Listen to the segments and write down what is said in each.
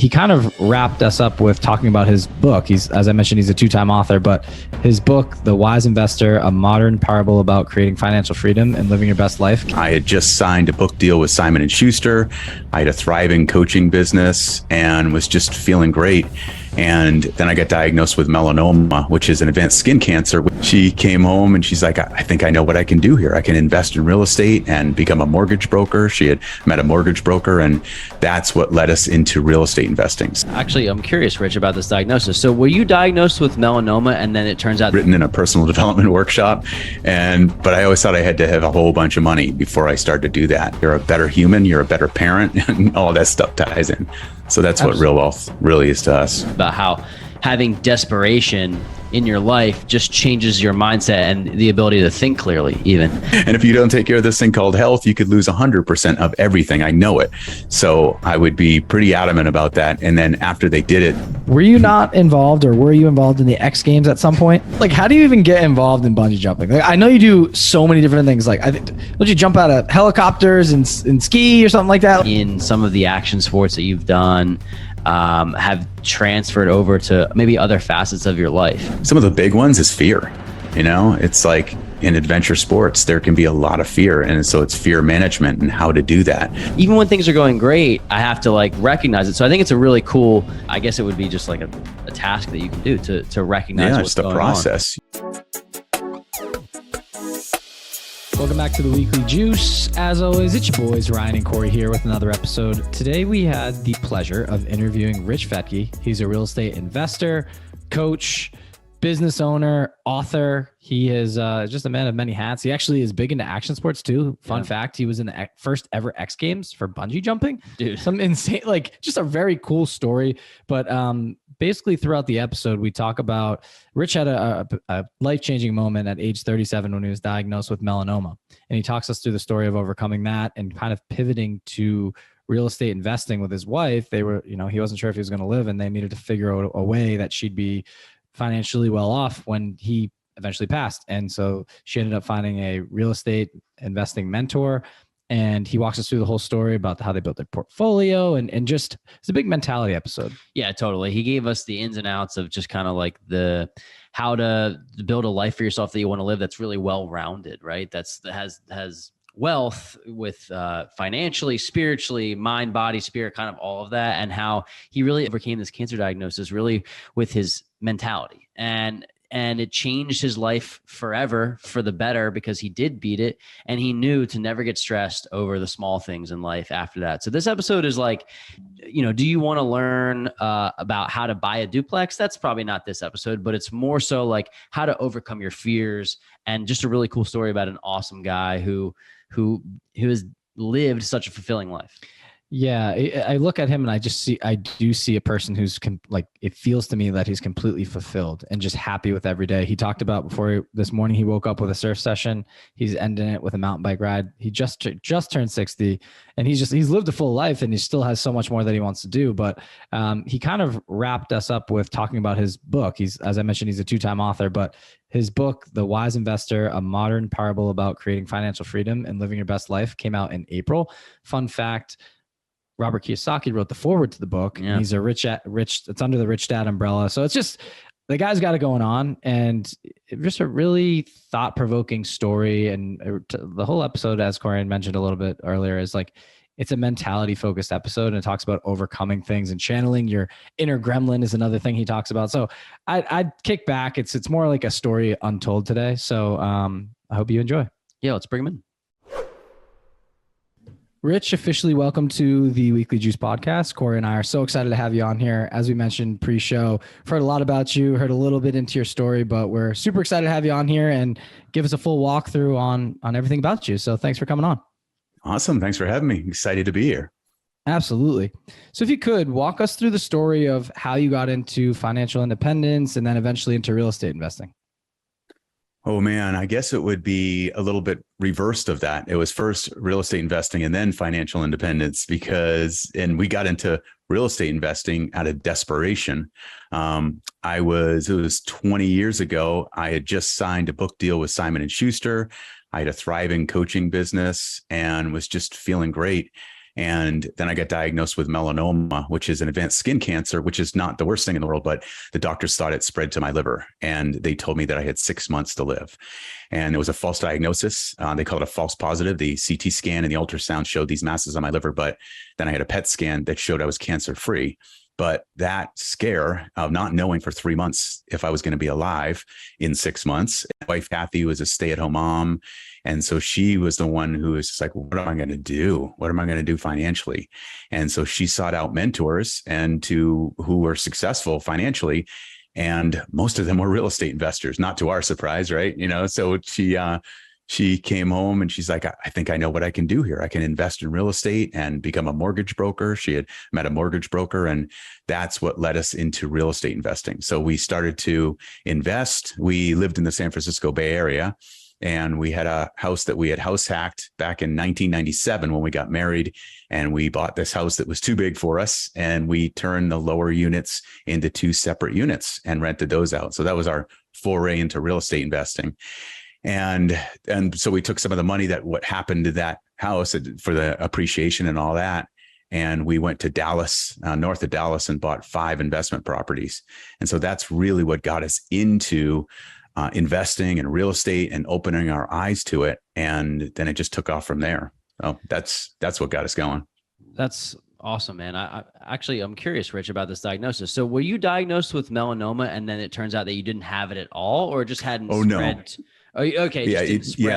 He kind of wrapped us up with talking about his book. As I mentioned, he's a two-time author, but his book, The Wise Investor, A Modern Parable About Creating Financial Freedom and Living Your Best Life. I had just signed a book deal with Simon & Schuster. I had a thriving coaching business and was just feeling great. And then I got diagnosed with melanoma, which is an advanced skin cancer. She came home and she's like, I think I know what I can do here. I can invest in real estate and become a mortgage broker. She had met a mortgage broker, and that's what led us into real estate investing. Actually, I'm curious, Rich, about this diagnosis. So were you diagnosed with melanoma and then it turns out... Written in a personal development workshop. But I always thought I had to have a whole bunch of money before I started to do that. You're a better human, you're a better parent, and all that stuff ties in. So that's what real wealth really is to us. About how having desperation in your life just changes your mindset and the ability to think clearly even. And if you don't take care of this thing called health, you could lose 100% of everything. I know it. So I would be pretty adamant about that. And then after they did it. Were you not involved, or were you involved in the X Games at some point? Like, how do you even get involved in bungee jumping? Like, I know you do so many different things. Like, I think, don't you jump out of helicopters and ski or something like that? In some of the action sports that you've done, have transferred over to maybe other facets of your life? Some of the big ones is fear. You know, it's like in adventure sports, there can be a lot of fear. And so it's fear management and how to do that. Even when things are going great, I have to recognize it. So I think it's a really cool, I guess it would be just like a task that you can do to recognize what's going on. Yeah, it's the process. Welcome back to the Weekly Juice. As always, it's your boys, Ryan and Corey, here with another episode. Today, we had the pleasure of interviewing Rich Fettke. He's a real estate investor, coach, business owner, author. He is just a man of many hats. He actually is big into action sports too. Fun fact, he was in the first ever X Games for bungee jumping. Dude, some insane, just a very cool story. But basically throughout the episode, we talk about Rich had a life-changing moment at age 37 when he was diagnosed with melanoma. And he talks us through the story of overcoming that and kind of pivoting to real estate investing with his wife. They were, he wasn't sure if he was going to live, and they needed to figure out a way that she'd be financially well off when he eventually passed. And so she ended up finding a real estate investing mentor, and he walks us through the whole story about how they built their portfolio and just, it's a big mentality episode. Yeah, totally. He gave us the ins and outs of just kind of like how to build a life for yourself that you want to live that's really well-rounded, right? That has wealth with financially, spiritually, mind, body, spirit, kind of all of that, and how he really overcame this cancer diagnosis really with his mentality. And it changed his life forever for the better, because he did beat it, and he knew to never get stressed over the small things in life after that. So this episode is like, do you want to learn about how to buy a duplex? That's probably not this episode, but it's more so like how to overcome your fears, and just a really cool story about an awesome guy who has lived such a fulfilling life. Yeah, I look at him and I do see a person who's it feels to me that he's completely fulfilled and just happy with every day. He talked about this morning, he woke up with a surf session. He's ending it with a mountain bike ride. He just turned 60, and he's lived a full life, and he still has so much more that he wants to do. But he kind of wrapped us up with talking about his book. As I mentioned, he's a two-time author, but his book, The Wise Investor, A Modern Parable About Creating Financial Freedom and Living Your Best Life, came out in April. Fun fact, Robert Kiyosaki wrote the foreword to the book. Yeah. And he's a rich, it's under the Rich Dad umbrella. So it's just, the guy's got it going on, and just a really thought-provoking story. And the whole episode, as Corey mentioned a little bit earlier, is it's a mentality-focused episode, and it talks about overcoming things and channeling your inner gremlin is another thing he talks about. So I'd kick back. It's more like a story untold today. So I hope you enjoy. Yeah, let's bring him in. Rich, officially welcome to the Weekly Juice podcast. Corey and I are so excited to have you on here. As we mentioned pre-show, we've heard a lot about you, heard a little bit into your story, but we're super excited to have you on here and give us a full walkthrough on everything about you. So thanks for coming on. Awesome. Thanks for having me. Excited to be here. Absolutely. So if you could walk us through the story of how you got into financial independence and then eventually into real estate investing. Oh man, I guess it would be a little bit reversed of that. It was first real estate investing and then financial independence, and we got into real estate investing out of desperation. It was 20 years ago. I had just signed a book deal with Simon & Schuster. I had a thriving coaching business and was just feeling great. And then I got diagnosed with melanoma, which is an advanced skin cancer, which is not the worst thing in the world, but the doctors thought it spread to my liver. And they told me that I had 6 months to live. And it was a false diagnosis. They called it a false positive. The CT scan and the ultrasound showed these masses on my liver, but then I had a PET scan that showed I was cancer free. But that scare of not knowing for 3 months if I was going to be alive in 6 months, my wife Kathy was a stay-at-home mom. And so she was the one who was just like, what am I going to do? What am I going to do financially? And so she sought out mentors who were successful financially. And most of them were real estate investors, not to our surprise, right? So she came home and she's like, I think I know what I can do here. I can invest in real estate and become a mortgage broker. She had met a mortgage broker, and that's what led us into real estate investing. So we started to invest. We lived in the San Francisco Bay Area, and we had a house that we had house hacked back in 1997 when we got married. And we bought this house that was too big for us. And we turned the lower units into 2 separate units and rented those out. So that was our foray into real estate investing. And so we took some of the money what happened to that house for the appreciation and all that. And we went to Dallas, north of Dallas, and bought 5 investment properties. And so that's really what got us into investing in real estate and opening our eyes to it. And then it just took off from there. So that's what got us going. That's awesome, man. I'm curious, Rich, about this diagnosis. So were you diagnosed with melanoma and then it turns out that you didn't have it at all, or it just hadn't spread? No. Oh, okay. Yeah,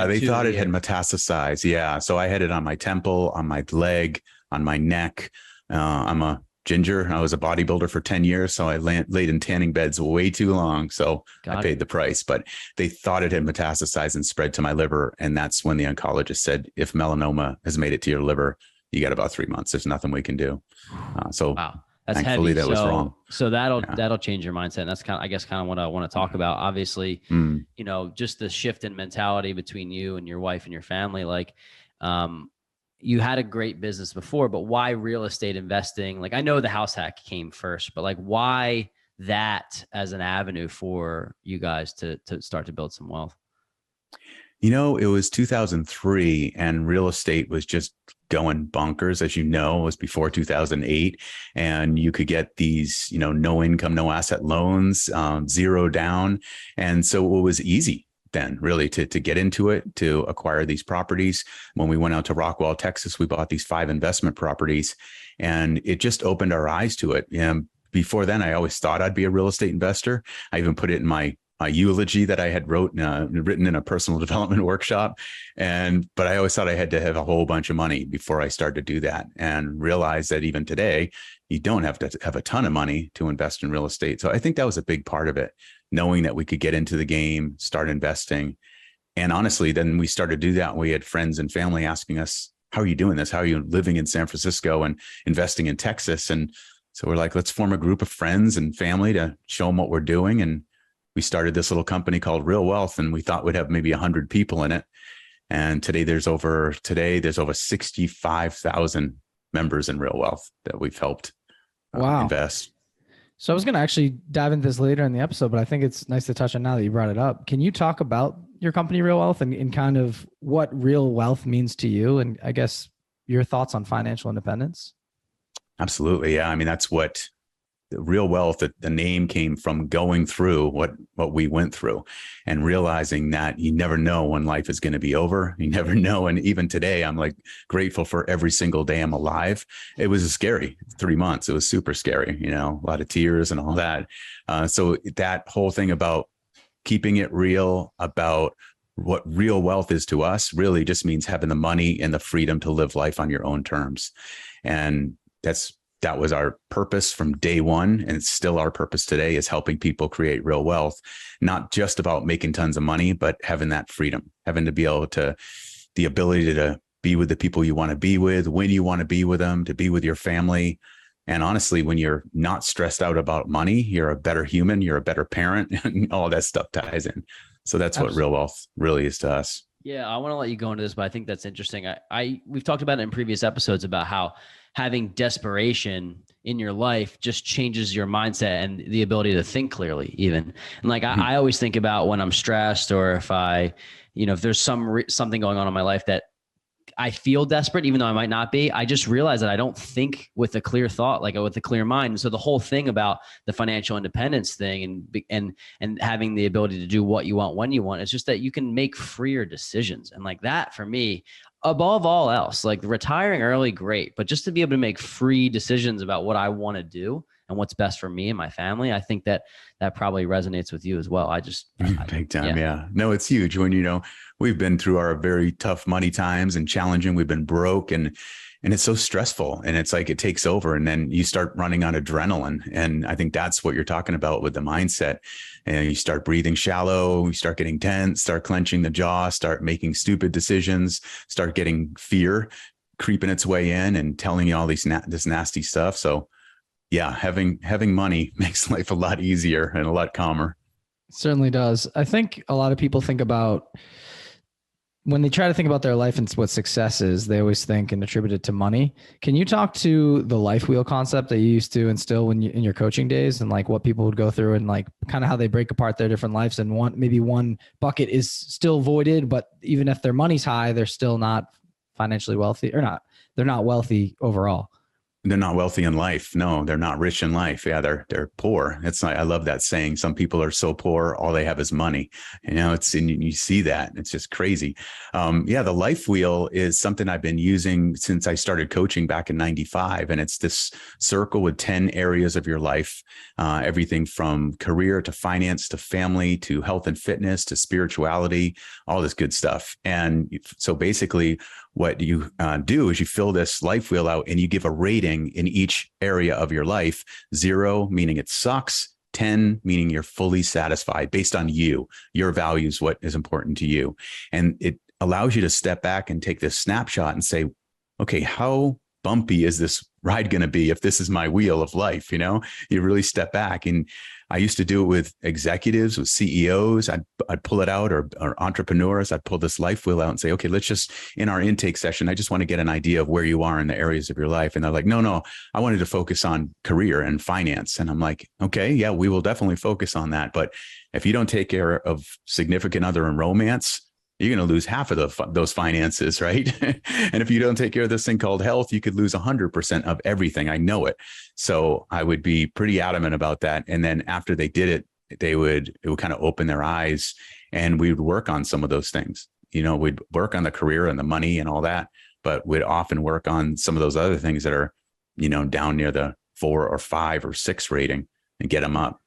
they thought it had metastasized. Yeah. So I had it on my temple, on my leg, on my neck. I'm a ginger. I was a bodybuilder for 10 years. So I laid in tanning beds way too long. So I paid the price, but they thought it had metastasized and spread to my liver. And that's when the oncologist said, if melanoma has made it to your liver, you got about 3 months. There's nothing we can do. Wow. That's thankfully heavy. That was wrong. So that'll change your mindset. And that's kind of what I want to talk about. Obviously, just the shift in mentality between you and your wife and your family. Like, you had a great business before, but why real estate investing? Like, I know the house hack came first, but like, why that as an avenue for you guys to start to build some wealth? It was 2003 and real estate was just going bonkers. As you know, it was before 2008, and you could get these, no income, no asset loans, 0 down. And so it was easy then really to get into it, to acquire these properties. When we went out to Rockwall, Texas, we bought these 5 investment properties, and it just opened our eyes to it. And before then, I always thought I'd be a real estate investor. I even put it in my eulogy that I had written in a personal development workshop. But I always thought I had to have a whole bunch of money before I started to do that, and realized that even today, you don't have to have a ton of money to invest in real estate. So I think that was a big part of it, knowing that we could get into the game, start investing. And honestly, then we started to do that. And we had friends and family asking us, how are you doing this? How are you living in San Francisco and investing in Texas? And so we're like, let's form a group of friends and family to show them what we're doing. And we started this little company called Real Wealth, and we thought we'd have maybe 100 people in it. And today there's over 65,000 members in Real Wealth that we've helped invest. So I was going to actually dive into this later in the episode, but I think it's nice to touch on now that you brought it up. Can you talk about your company, Real Wealth, and kind of what real wealth means to you? And I guess your thoughts on financial independence? Absolutely. Yeah. I mean, that's what Real Wealth, the name came from going through what we went through and realizing that you never know when life is going to be over. You never know. And even today, I'm like grateful for every single day I'm alive. It was scary 3 months. It was super scary, a lot of tears and all that. So that whole thing about keeping it real, about what real wealth is to us, really just means having the money and the freedom to live life on your own terms. And that was our purpose from day one. And it's still our purpose today, is helping people create real wealth, not just about making tons of money, but having that freedom, having to be able to, the ability to be with the people you want to be with, when you want to be with them, to be with your family. And honestly, when you're not stressed out about money, you're a better human, you're a better parent, and all that stuff ties in. So that's what real wealth really is to us. Yeah, I want to let you go into this, but I think that's interesting. We've talked about it in previous episodes about how having desperation in your life just changes your mindset and the ability to think clearly even. And like, I always think about when I'm stressed, or if if there's something going on in my life that I feel desperate, even though I might not be. I just realize that I don't think with a clear thought, like with a clear mind. And so the whole thing about the financial independence thing and having the ability to do what you want when you want, it's just that you can make freer decisions. And like that for me, above all else, like retiring early, great, but just to be able to make free decisions about what I want to do and what's best for me and my family, I think that probably resonates with you as well. Big time. Yeah. No, it's huge when, we've been through our very tough money times and challenging. We've been broke and it's so stressful, and it's like it takes over, and then you start running on adrenaline. And I think that's what you're talking about with the mindset. And you start breathing shallow, you start getting tense, start clenching the jaw, start making stupid decisions, start getting fear creeping its way in and telling you all this nasty stuff. So yeah, having money makes life a lot easier and a lot calmer. It certainly does. I think a lot of people think about, when they try to think about their life and what success is, they always think and attribute it to money. Can you talk to the life wheel concept that you used to instill in your coaching days, and like what people would go through and like kind of how they break apart their different lives, and maybe one bucket is still voided, but even if their money's high, they're still not financially wealthy, or not, they're not wealthy overall. They're not wealthy in life. No, they're not rich in life. Yeah, they're poor. It's like, I love that saying. Some people are so poor, all they have is money. You see that. It's just crazy. The life wheel is something I've been using since I started coaching back in 95. And it's this circle with 10 areas of your life, everything from career to finance to family to health and fitness to spirituality, all this good stuff. And so basically what you do is you fill this life wheel out and you give a rating in each area of your life. 0 meaning it sucks, 10 meaning you're fully satisfied based on your values, what is important to you. And it allows you to step back and take this snapshot and say, okay, how bumpy is this ride going to be if this is my wheel of life? You really step back. And I used to do it with executives, with CEOs. I'd pull it out, or entrepreneurs. I'd pull this life wheel out and say, okay, let's just, in our intake session, I just want to get an idea of where you are in the areas of your life. And they're like, no, I wanted to focus on career and finance. And I'm like, okay, yeah, we will definitely focus on that. But if you don't take care of significant other and romance, you're going to lose half of those finances, right? And if you don't take care of this thing called health, you could lose 100% of everything. I know it. So I would be pretty adamant about that. And then after they did it, it would kind of open their eyes, and we would work on some of those things. We'd work on the career and the money and all that, but we'd often work on some of those other things that are, down near the 4 or 5 or 6 rating, and get them up.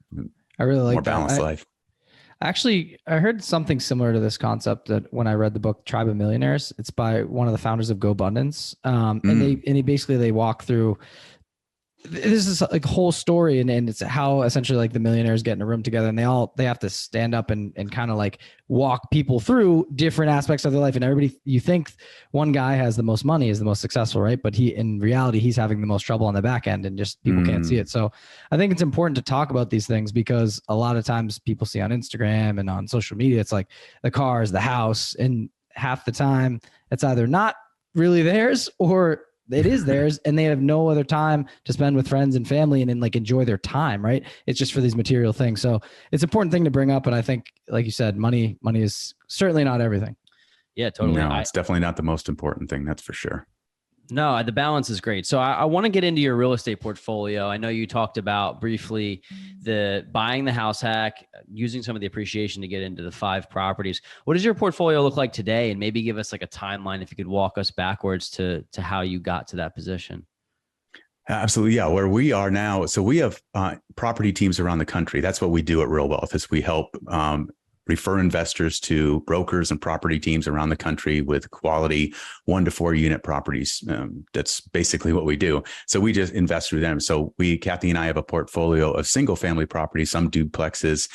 I really like more balanced life. Actually, I heard something similar to this concept that when I read the book Tribe of Millionaires. It's by one of the founders of GoBundance. And they walk through, this is like a whole story, and it's how essentially like the millionaires get in a room together, and they have to stand up and kind of like walk people through different aspects of their life. And everybody, you think one guy has the most money, is the most successful, right? But in reality, he's having the most trouble on the back end, and just people can't see it. So I think it's important to talk about these things, because a lot of times people see on Instagram and on social media, it's like the cars, the house, and half the time it's either not really theirs or it is theirs, and they have no other time to spend with friends and family and then like enjoy their time, right? It's just for these material things. So it's an important thing to bring up. And I think, like you said, money is certainly not everything. Yeah, totally. No, it's definitely not the most important thing. That's for sure. No, the balance is great. So I want to get into your real estate portfolio. I know you talked about briefly the buying the house hack, using some of the appreciation to get into the 5 properties. What does your portfolio look like today? And maybe give us like a timeline, if you could walk us backwards to how you got to that position. Absolutely. Yeah. Where we are now. So we have property teams around the country. That's what we do at Real Wealth, is we help refer investors to brokers and property teams around the country with quality 1 to 4 unit properties. That's basically what we do. So we just invest through them. So Kathy and I have a portfolio of single family properties, some duplexes,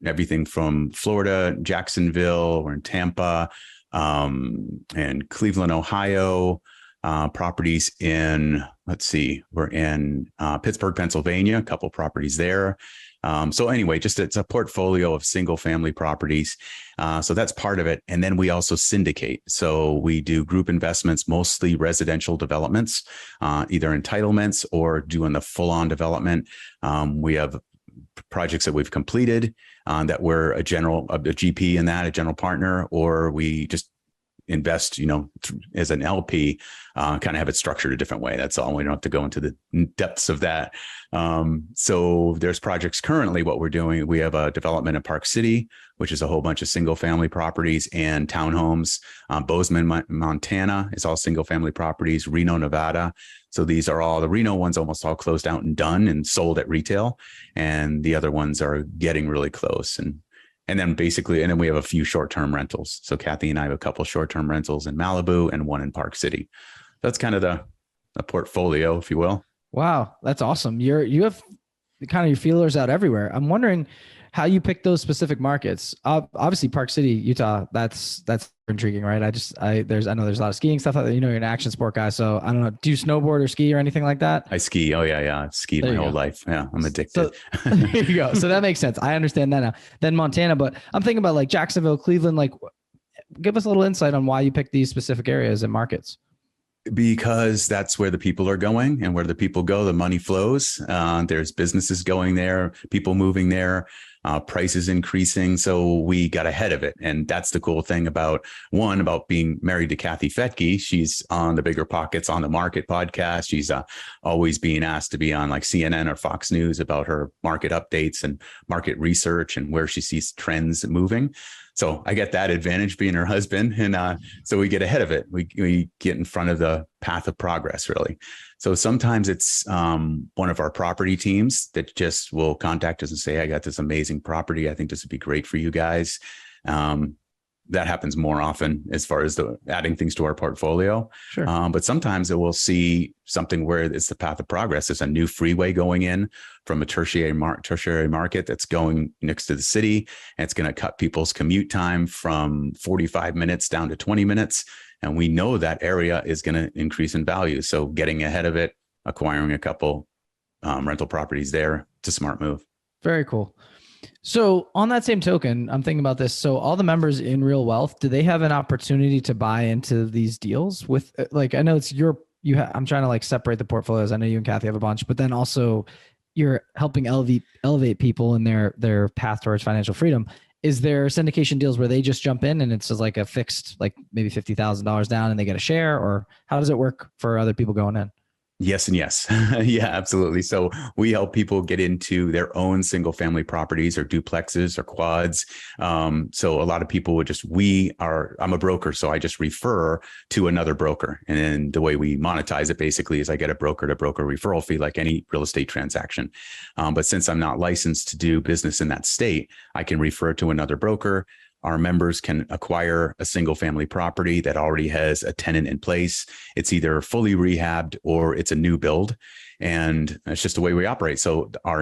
everything from Florida, Jacksonville, we're in Tampa, and Cleveland, Ohio, properties in, we're in Pittsburgh, Pennsylvania, a couple properties there. So anyway, it's a portfolio of single family properties. So that's part of it. And then we also syndicate. So we do group investments, mostly residential developments, either entitlements or doing the full on development. We have projects that we've completed that we're a GP in that, a general partner, or we just invest, as an LP, kind of have it structured a different way. That's all. We don't have to go into the depths of that. So there's projects currently. What we're doing, we have a development in Park City, which is a whole bunch of single family properties and townhomes. Bozeman, Montana is all single family properties. Reno, Nevada. So these are all, the Reno ones almost all closed out and done and sold at retail. And the other ones are getting really close. And then we have a few short-term rentals. So Kathy and I have a couple short-term rentals in Malibu and one in Park City. That's kind of the portfolio, if you will. Wow, that's awesome. You have kind of your feelers out everywhere. I'm wondering how you pick those specific markets. Obviously, Park City, Utah. That's intriguing, right? I know there's a lot of skiing stuff. You're an action sport guy, so I don't know. Do you snowboard or ski or anything like that? I ski. Oh yeah. I've skied my whole life. Yeah, I'm addicted. So, there you go. So that makes sense. I understand that now. Then Montana, but I'm thinking about like Jacksonville, Cleveland. Like, give us a little insight on why you pick these specific areas and markets. Because that's where the people are going, and where the people go, the money flows. There's businesses going there, people moving there, prices increasing. So we got ahead of it. And that's the cool thing about being married to Kathy Fettke. She's on the Bigger Pockets on the Market podcast. She's always being asked to be on like CNN or Fox News about her market updates and market research and where she sees trends moving. So I get that advantage being her husband. And so we get ahead of it. We get in front of the path of progress, really. So sometimes it's one of our property teams that just will contact us and say, I got this amazing property. I think this would be great for you guys. That happens more often as far as adding things to our portfolio. Sure. But sometimes it will see something where it's the path of progress. There's a new freeway going in from a tertiary market that's going next to the city. And it's going to cut people's commute time from 45 minutes down to 20 minutes. And we know that area is going to increase in value. So getting ahead of it, acquiring a couple rental properties there, it's a smart move. Very cool. So on that same token, I'm thinking about this. So all the members in Real Wealth, do they have an opportunity to buy into these deals with like, I know it's I'm trying to like separate the portfolios. I know you and Kathy have a bunch, but then also you're helping elevate people in their path towards financial freedom. Is there syndication deals where they just jump in and it's just like a fixed, like maybe $50,000 down and they get a share, or how does it work for other people going in? Yes. And yes. Yeah, absolutely. So we help people get into their own single family properties or duplexes or quads. So a lot of people would I'm a broker, so I just refer to another broker. And then the way we monetize it basically is I get a broker to broker referral fee like any real estate transaction. But since I'm not licensed to do business in that state, I can refer to another broker. Our members can acquire a single family property that already has a tenant in place. It's either fully rehabbed or it's a new build. And it's just the way we operate. So our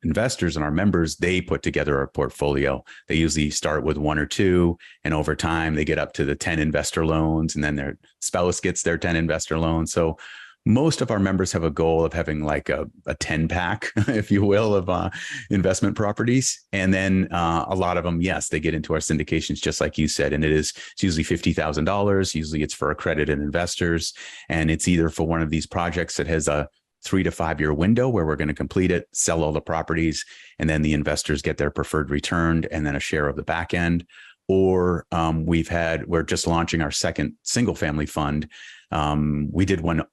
investors and our members, they put together a portfolio. They usually start with one or two, and over time they get up to the 10 investor loans, and then their spouse gets their 10 investor loans. So most of our members have a goal of having like a 10 pack, if you will, of investment properties. And then a lot of them, yes, they get into our syndications, just like you said. And it's usually $50,000. Usually it's for accredited investors. And it's either for one of these projects that has a 3 to 5 year window where we're going to complete it, sell all the properties, and then the investors get their preferred return and then a share of the back end. Or we're just launching our second single family fund. We did one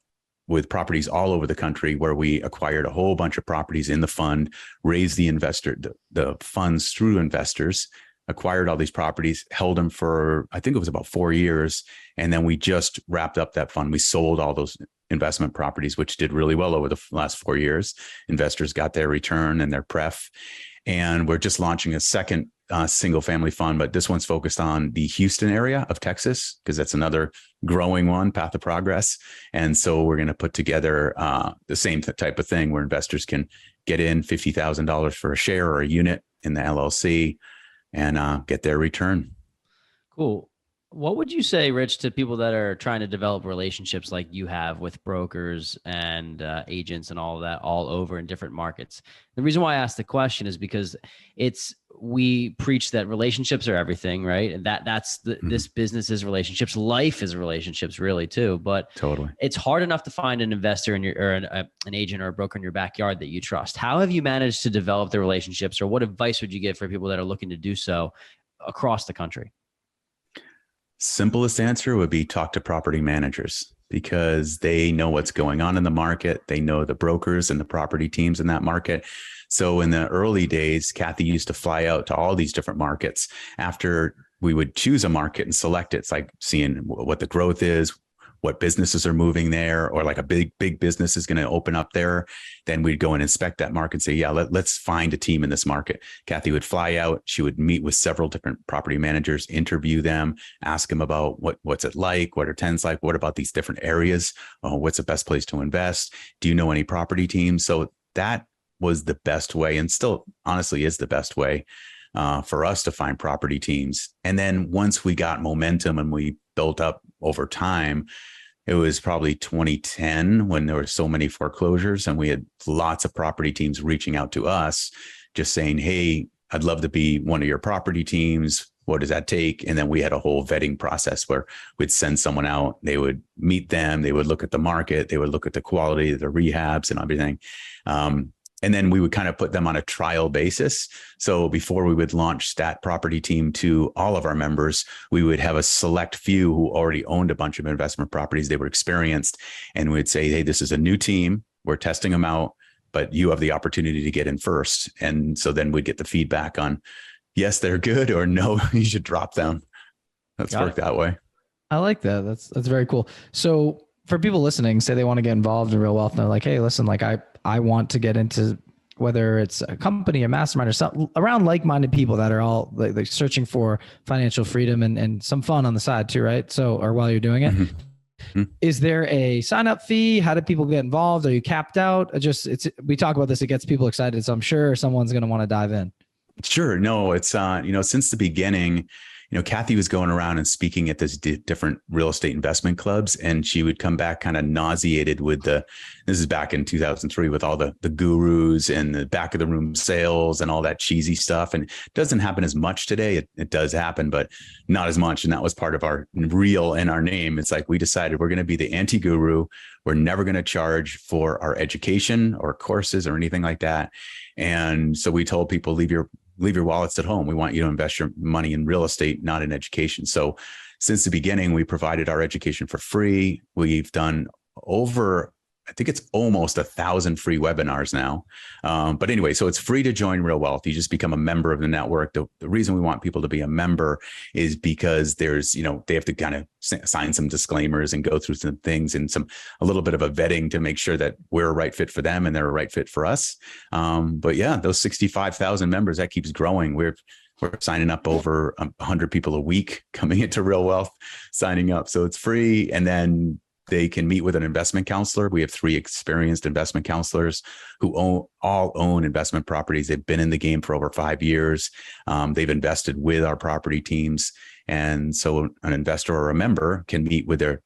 with properties all over the country where we acquired a whole bunch of properties in the fund, raised the funds through investors, acquired all these properties, held them for, I think it was about 4 years. And then we just wrapped up that fund. We sold all those investment properties, which did really well over the last 4 years. Investors got their return and their pref. And we're just launching a second single family fund, but this one's focused on the Houston area of Texas, because that's another growing one, path of progress. And so we're going to put together the same type of thing where investors can get in $50,000 for a share or a unit in the LLC and get their return. Cool. What would you say, Rich, to people that are trying to develop relationships like you have with brokers and agents and all of that all over in different markets? The reason why I asked the question is because we preach that relationships are everything, right? And this business is relationships. Life is relationships, really, too. But totally, it's hard enough to find an investor or an agent or a broker in your backyard that you trust. How have you managed to develop the relationships, or what advice would you give for people that are looking to do so across the country? Simplest answer would be talk to property managers because they know what's going on in the market. They know the brokers and the property teams in that market. So in the early days, Kathy used to fly out to all these different markets. After we would choose a market and select it, it's like seeing what the growth is, what businesses are moving there, or like a big business is going to open up there. Then we'd go and inspect that market and say, yeah, let's find a team in this market. Kathy would fly out. She would meet with several different property managers, interview them, ask them about what's it like? What are tenants like? What about these different areas? What's the best place to invest? Do you know any property teams? So that was the best way, and still honestly is the best way for us to find property teams. And then once we got momentum and we built up over time, it was probably 2010 when there were so many foreclosures and we had lots of property teams reaching out to us, just saying, hey, I'd love to be one of your property teams. What does that take? And then we had a whole vetting process where we'd send someone out, they would meet them, they would look at the market, they would look at the quality of the rehabs and everything. And then we would kind of put them on a trial basis. So before we would launch that property team to all of our members, we would have a select few who already owned a bunch of investment properties. They were experienced, and we'd say, hey, this is a new team. We're testing them out, but you have the opportunity to get in first. And so then we'd get the feedback on, yes, they're good, or no, you should drop them. That's worked that way. I like that. That's very cool. So for people listening, say they want to get involved in real wealth and they're like, hey, listen, like I want to get into, whether it's a company, a mastermind, or something around like-minded people that are all like searching for financial freedom and some fun on the side too, right? So, or while you're doing it, is there a sign-up fee? How do people get involved? Are you capped out? We talk about this, it gets people excited. So I'm sure someone's going to want to dive in. Sure. No, it's, since the beginning, Kathy was going around and speaking at this different real estate investment clubs, and she would come back kind of nauseated with this is back in 2003 with all the gurus and the back of the room sales and all that cheesy stuff. And it doesn't happen as much today. It does happen, but not as much. And that was part of our real and our name. It's like, we decided we're going to be the anti-guru. We're never going to charge for our education or courses or anything like that. And so we told people, leave your wallets at home. We want you to invest your money in real estate, not in education. So since the beginning, we provided our education for free. We've done over, I think it's almost 1,000 free webinars now. But anyway, so it's free to join Real Wealth. You just become a member of the network. The reason we want people to be a member is because there's, they have to kind of sign some disclaimers and go through some things and a little bit of a vetting to make sure that we're a right fit for them and they're a right fit for us. But yeah, those 65,000 members, that keeps growing. We're signing up over 100 people a week coming into Real Wealth, signing up. So it's free. And then they can meet with an investment counselor. We have 3 experienced investment counselors who all own investment properties. They've been in the game for over 5 years. They've invested with our property teams. And so an investor or a member can meet with their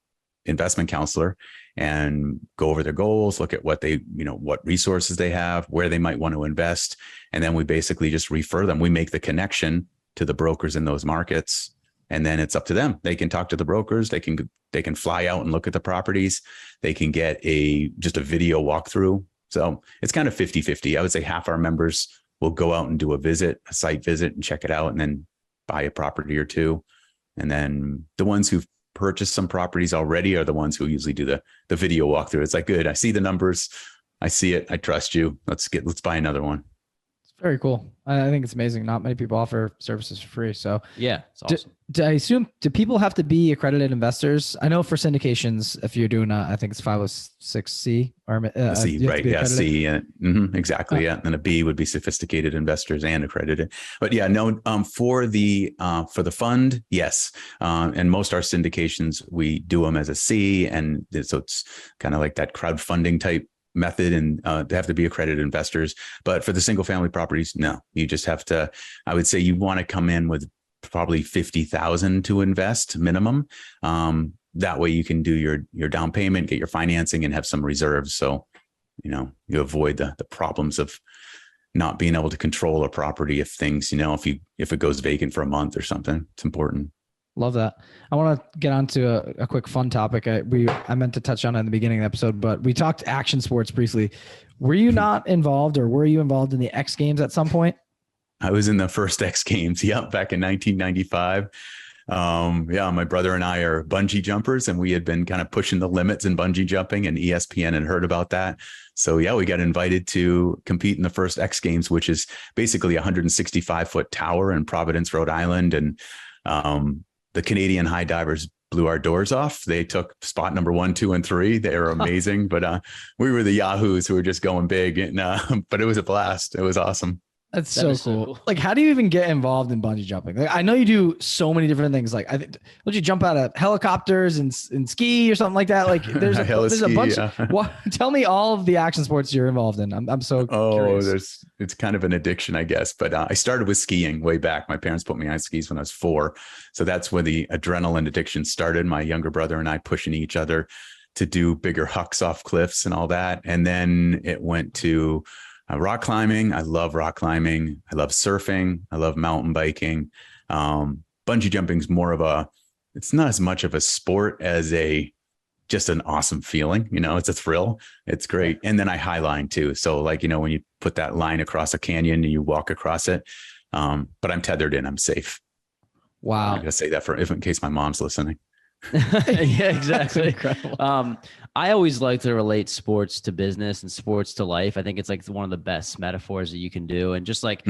investment counselor and go over their goals, look at what what resources they have, where they might want to invest. And then we basically just refer them. We make the connection to the brokers in those markets. And then it's up to them. They can talk to the brokers. They can fly out and look at the properties. They can get just a video walkthrough. So it's kind of 50-50. I would say half our members will go out and do a site visit and check it out and then buy a property or two. And then the ones who've purchased some properties already are the ones who usually do the video walkthrough. It's like, good, I see the numbers. I see it. I trust you. Let's buy another one. Very cool. I think it's amazing. Not many people offer services for free. So yeah, it's awesome. Do people have to be accredited investors? I know for syndications, if you're doing I think it's 506C or C, right? Yeah, C. Exactly. Yeah, and a B would be sophisticated investors and accredited. But yeah, no. For the fund, yes. And most our syndications, we do them as a C, and so it's kind of like that crowdfunding type method, and they have to be accredited investors. But for the single family properties, no, you just have to, I would say you want to come in with probably 50,000 to invest minimum. That way you can do your down payment, get your financing, and have some reserves. So, you avoid the problems of not being able to control a property if things, if it goes vacant for a month or something. It's important. Love that. I want to get on to a quick fun topic. I meant to touch on it in the beginning of the episode, but we talked action sports briefly. Were you not involved, or were you involved in the X Games at some point? I was in the first X Games. Yep. Back in 1995. Yeah, my brother and I are bungee jumpers, and we had been kind of pushing the limits in bungee jumping, and ESPN had heard about that. So yeah, we got invited to compete in the first X Games, which is basically a 165-foot tower in Providence, Rhode Island. And the Canadian high divers blew our doors off. They took spot number 1, 2, and 3. They were amazing, but we were the Yahoos who were just going big. And but it was a blast. It was awesome. That's so cool. Like, how do you even get involved in bungee jumping? Like, I know you do so many different things. Like, I think, would you jump out of helicopters and ski or something like that? Like, there's a bunch. Yeah. Tell me all of the action sports you're involved in. I'm so curious. It's kind of an addiction, I guess. But I started with skiing way back. My parents put me on skis when I was 4, so that's where the adrenaline addiction started. My younger brother and I pushing each other to do bigger hucks off cliffs and all that, and then it went to rock climbing. I love rock climbing. I love surfing. I love mountain biking. Bungee jumping is it's not as much of a sport as just an awesome feeling. It's a thrill. It's great. And then I highline too. So like, when you put that line across a canyon and you walk across it, but I'm tethered in, I'm safe. Wow. I'm going to say that in case my mom's listening. Yeah, exactly. I always like to relate sports to business and sports to life. I think it's like one of the best metaphors that you can do. And just like,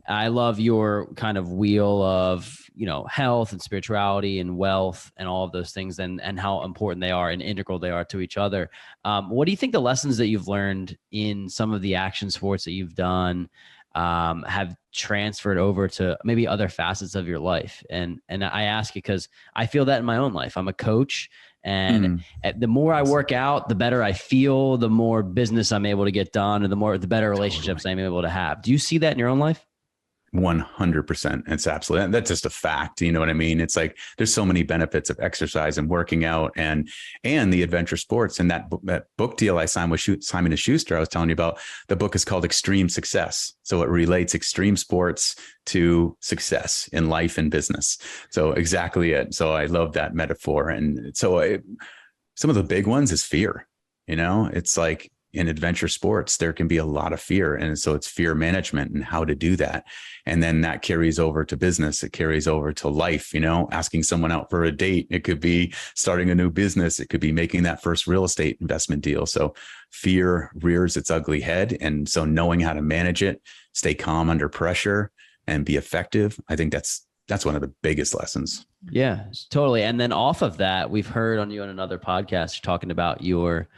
I love your kind of wheel of, health and spirituality and wealth and all of those things, and how important they are and integral they are to each other. What do you think the lessons that you've learned in some of the action sports that you've done have transferred over to maybe other facets of your life? And I ask you because I feel that in my own life. I'm a coach, and the more I work out, the better I feel, the more business I'm able to get done, and the better relationships I'm able to have. Do you see that in your own life? 100%. It's absolutely, that's just a fact. You know what I mean? It's like, there's so many benefits of exercise and working out and the adventure sports. And that book deal I signed with Simon & Schuster, I was telling you about, the book is called Extreme Success. So it relates extreme sports to success in life and business. So exactly it. So I love that metaphor. And so some of the big ones is fear. It's like, in adventure sports, there can be a lot of fear. And so it's fear management and how to do that. And then that carries over to business. It carries over to life, asking someone out for a date. It could be starting a new business. It could be making that first real estate investment deal. So fear rears its ugly head. And so knowing how to manage it, stay calm under pressure, and be effective, I think that's one of the biggest lessons. Yeah, totally. And then off of that, we've heard on you on another podcast, you're talking about your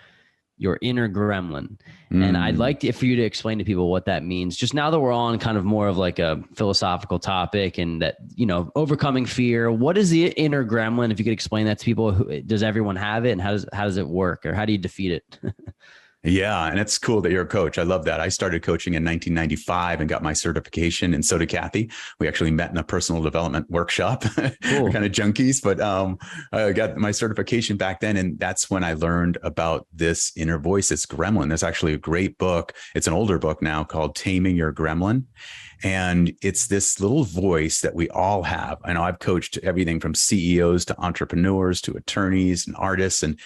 inner gremlin. And I'd like for you to explain to people what that means. Just now that we're on kind of more of like a philosophical topic, and that, overcoming fear, what is the inner gremlin? If you could explain that to people, does everyone have it, and how does it work, or how do you defeat it? Yeah. And it's cool that you're a coach. I love that. I started coaching in 1995 and got my certification. And so did Kathy. We actually met in a personal development workshop. Cool. We're kind of junkies, but I got my certification back then. And that's when I learned about this inner voice, this gremlin. There's actually a great book. It's an older book now called Taming Your Gremlin. And it's this little voice that we all have. I know I've coached everything from CEOs to entrepreneurs to attorneys and artists, and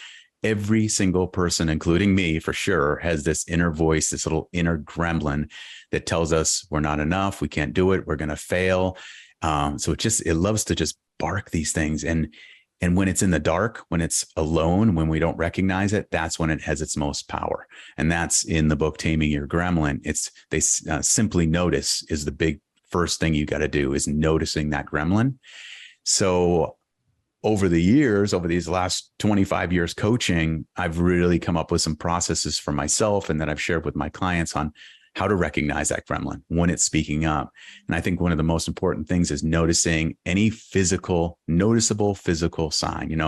every single person, including me for sure, has this inner voice, this little inner gremlin that tells us we're not enough, we can't do it, we're going to fail. So it loves to just bark these things. And when it's in the dark, when it's alone, when we don't recognize it, that's when it has its most power. And that's in the book, Taming Your Gremlin. They simply notice is the big first thing you got to do, is noticing that gremlin. So over these last 25 years coaching, I've really come up with some processes for myself, and that I've shared with my clients on how to recognize that gremlin when it's speaking up. And I think one of the most important things is noticing any noticeable physical sign.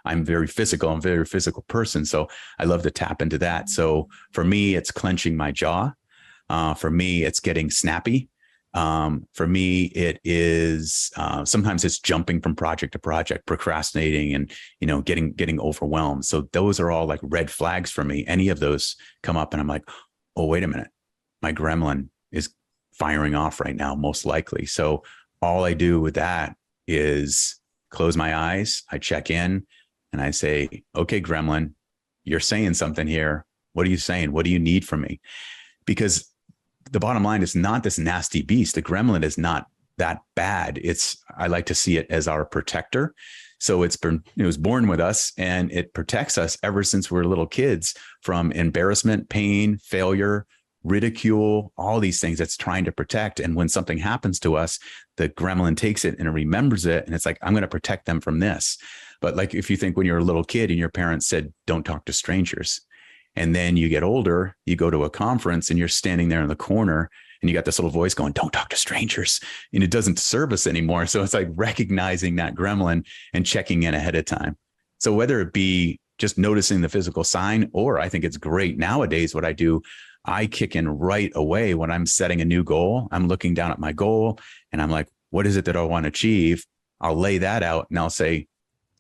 I'm a very physical person. So I love to tap into that. So for me, it's clenching my jaw. For me, it's getting snappy. For me, it is sometimes it's jumping from project to project, procrastinating, and getting overwhelmed. So those are all like red flags for me. Any of those come up, and I'm like, oh, wait a minute, my gremlin is firing off right now, most likely. So all I do with that is close my eyes. I check in, and I say, okay, gremlin, you're saying something here. What are you saying? What do you need from me? Because the bottom line is not this nasty beast. The gremlin is not that bad. I like to see it as our protector. So it was born with us, and it protects us ever since we're little kids from embarrassment, pain, failure, ridicule, all these things that's trying to protect. And when something happens to us, the gremlin takes it and it remembers it. And it's like, I'm going to protect them from this. But like, if you think when you're a little kid and your parents said, don't talk to strangers, and then you get older, you go to a conference and you're standing there in the corner and you got this little voice going, don't talk to strangers. And it doesn't serve us anymore. So it's like recognizing that gremlin and checking in ahead of time. So whether it be just noticing the physical sign, or I think it's great nowadays, what I do, I kick in right away when I'm setting a new goal. I'm looking down at my goal and I'm like, what is it that I want to achieve? I'll lay that out and I'll say,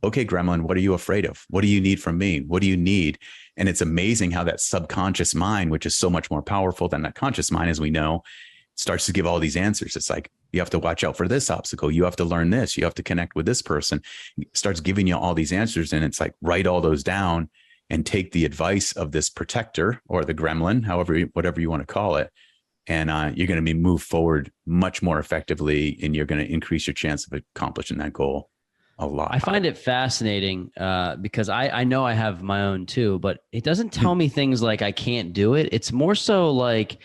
okay, gremlin, what are you afraid of? What do you need from me? What do you need? And it's amazing how that subconscious mind, which is so much more powerful than that conscious mind, as we know, starts to give all these answers. It's like, you have to watch out for this obstacle. You have to learn this. You have to connect with this person. It starts giving you all these answers. And it's like, write all those down and take the advice of this protector or the gremlin, whatever you want to call it. And you're going to move forward much more effectively, and you're going to increase your chance of accomplishing that goal a lot. I find it fascinating because I know I have my own too, but it doesn't tell me things like I can't do it. It's more so like,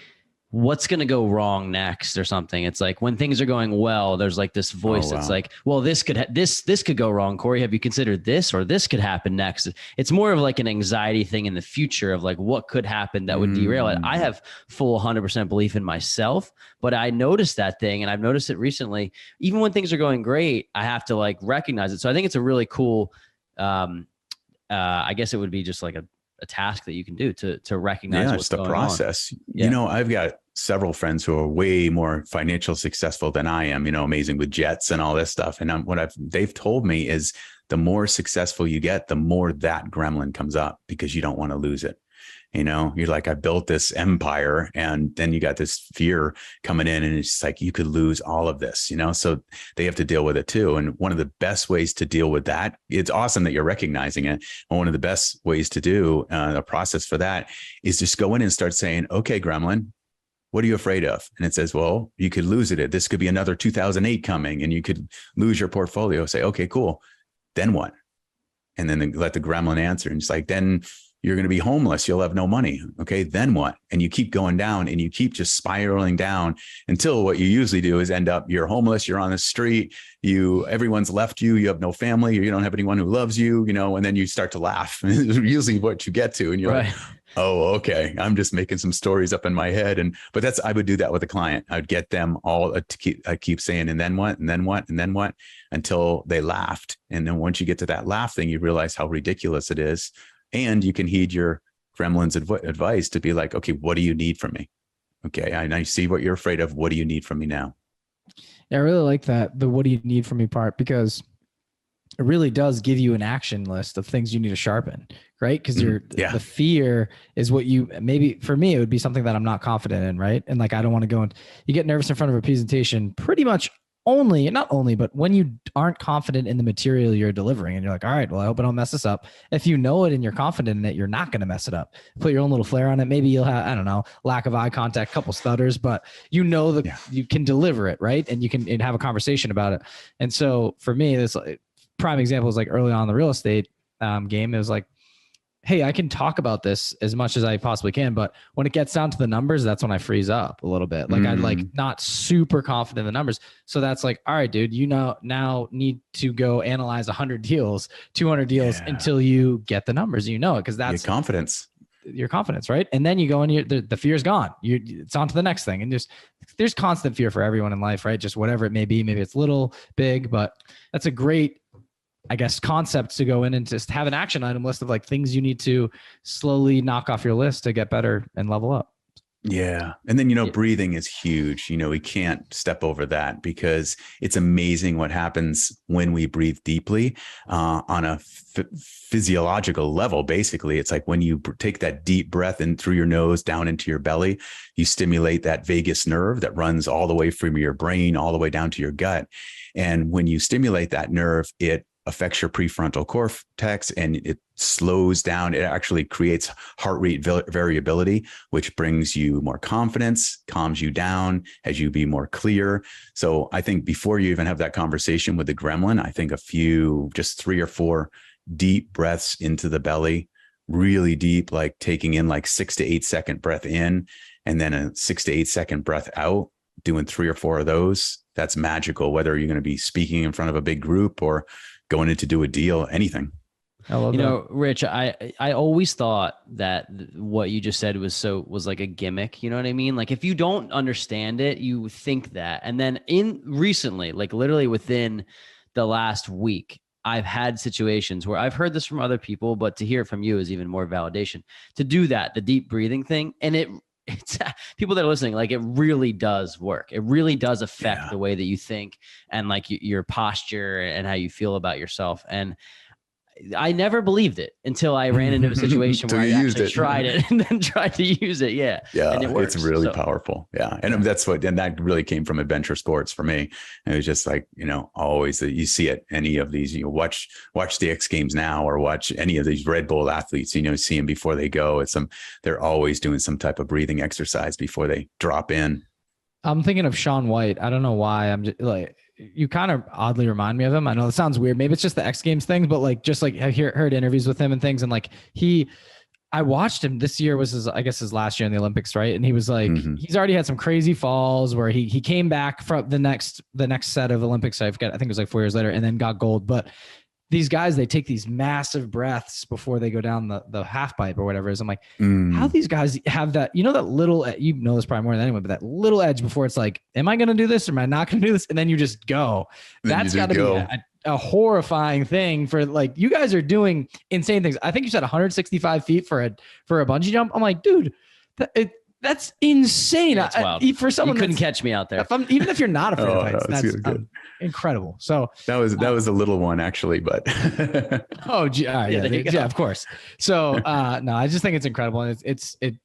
what's going to go wrong next or something. It's like when things are going well, there's like this voice that's like, well, this could go wrong. Corey, have you considered this, or this could happen next? It's more of like an anxiety thing in the future of like what could happen that would derail it. I have full 100% belief in myself, but I noticed that thing, and I've noticed it recently. Even when things are going great, I have to like recognize it. So I think it's a really cool, I guess it would be just like a task that you can do to recognize what's going on. Yeah, it's the process. You know, I've got several friends who are way more financially successful than I am, amazing with jets and all this stuff. And they've told me is the more successful you get, the more that gremlin comes up, because you don't want to lose it. You're like, I built this empire, and then you got this fear coming in, and it's like, you could lose all of this, so they have to deal with it too. And one of the best ways to deal with that, it's awesome that you're recognizing it. And one of the best ways to do a process for that is just go in and start saying, okay, gremlin, what are you afraid of? And it says, well, you could lose it. This could be another 2008 coming, and you could lose your portfolio. Say, okay, cool. Then what? And then let the gremlin answer. And it's like, then you're going to be homeless. You'll have no money. Okay, then what? And you keep going down, and you keep just spiraling down until what you usually do is end up, you're homeless. You're on the street. Everyone's left you. You have no family. You don't have anyone who loves you, and then you start to laugh. It's usually what you get to. And you're like, oh, okay, I'm just making some stories up in my head. But I would do that with a client. I'd get them all I keep saying, and then what? And then what? And then what? Until they laughed. And then once you get to that laugh thing, you realize how ridiculous it is. And you can heed your gremlin's advice to be like, okay, what do you need from me? Okay, I see what you're afraid of. What do you need from me now? Yeah, I really like that, the what do you need from me part, because it really does give you an action list of things you need to sharpen, right? Because the fear is what maybe for me, it would be something that I'm not confident in, right? And like, I don't want to go and you get nervous in front of a presentation pretty much not only, but when you aren't confident in the material you're delivering, and you're like, all right, well, I hope I don't mess this up. If you know it and you're confident in it, you're not going to mess it up. Put your own little flair on it. Maybe you'll have, I don't know, lack of eye contact, couple stutters, but you can deliver it, right? And you can have a conversation about it. And so for me, this prime example is like early on in the real estate game. It was like, hey, I can talk about this as much as I possibly can, but when it gets down to the numbers, that's when I freeze up a little bit. Like I'm like not super confident in the numbers. So that's like, all right, dude, now need to go analyze 100 deals, 200 deals until you get the numbers. It because that's your confidence, right? And then you go and the fear's gone. It's on to the next thing. And there's constant fear for everyone in life, right? Just whatever it may be. Maybe it's little, big, but that's a great, I guess, concept to go in and just have an action item list of like things you need to slowly knock off your list to get better and level up. Yeah. And then, breathing is huge. We can't step over that, because it's amazing what happens when we breathe deeply on a physiological level. Basically, it's like when you take that deep breath in through your nose down into your belly, you stimulate that vagus nerve that runs all the way from your brain all the way down to your gut. And when you stimulate that nerve, it affects your prefrontal cortex and it slows down. It actually creates heart rate variability, which brings you more confidence, calms you down, has you be more clear. So I think before you even have that conversation with the gremlin, I think just 3 or 4 deep breaths into the belly, really deep, like taking in like 6 to 8 second breath in, and then a 6 to 8 second breath out, doing 3 or 4 of those. That's magical, whether you're going to be speaking in front of a big group or going in to do a deal, anything. I love that. Rich, I always thought that what you just said was like a gimmick. You know what I mean? Like if you don't understand it, you think that. And then recently, like literally within the last week, I've had situations where I've heard this from other people, but to hear it from you is even more validation to do that, the deep breathing thing. And it's people that are listening, like it really does work. It really does affect the way that you think and like your posture and how you feel about yourself. And I never believed it until I ran into a situation where I actually tried it and then tried to use it. Yeah. Yeah. And it works. It's really powerful. Yeah. And that really came from adventure sports for me. And it was just like, always that you see it, any of these, watch the X Games now or watch any of these Red Bull athletes, see them before they go. They're always doing some type of breathing exercise before they drop in. I'm thinking of Shaun White. I don't know why. I'm just like, you kind of oddly remind me of him. I know it sounds weird. Maybe it's just the X Games thing, but like, just like I've heard interviews with him and things. And like I watched him this year was his last year in the Olympics. Right. And he was like, he's already had some crazy falls where he came back from the next set of Olympics. I think it was like 4 years later and then got gold. But these guys, they take these massive breaths before they go down the half pipe or whatever it is. I'm like, how these guys have that, that little, this probably more than anyone, but that little edge before it's like, am I going to do this? Or am I not going to do this? And then you just go. That's got to be a horrifying thing for like, you guys are doing insane things. I think you said 165 feet for a bungee jump. I'm like, dude, that's insane. That's wild. For someone you couldn't catch me out there. Even if you're not afraid of heights, that's incredible. So that was a little one actually, but yeah, of course. So no, I just think it's incredible, and it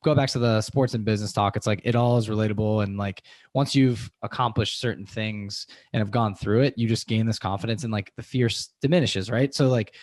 go back to the sports and business talk. It's like it all is relatable, and like once you've accomplished certain things and have gone through it, you just gain this confidence, and like the fear diminishes, right? So like.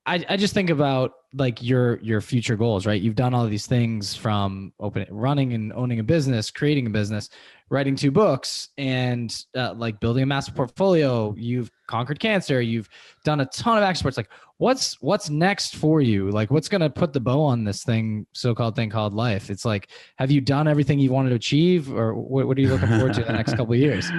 I just think about like your future goals, right? You've done all of these things from running and owning a business, creating a business, writing 2 books, and like building a massive portfolio. You've conquered cancer. You've done a ton of action sports. Like what's next for you? Like what's going to put the bow on this so-called thing called life? It's like, have you done everything you wanted to achieve, or what are you looking forward to in the next couple of years?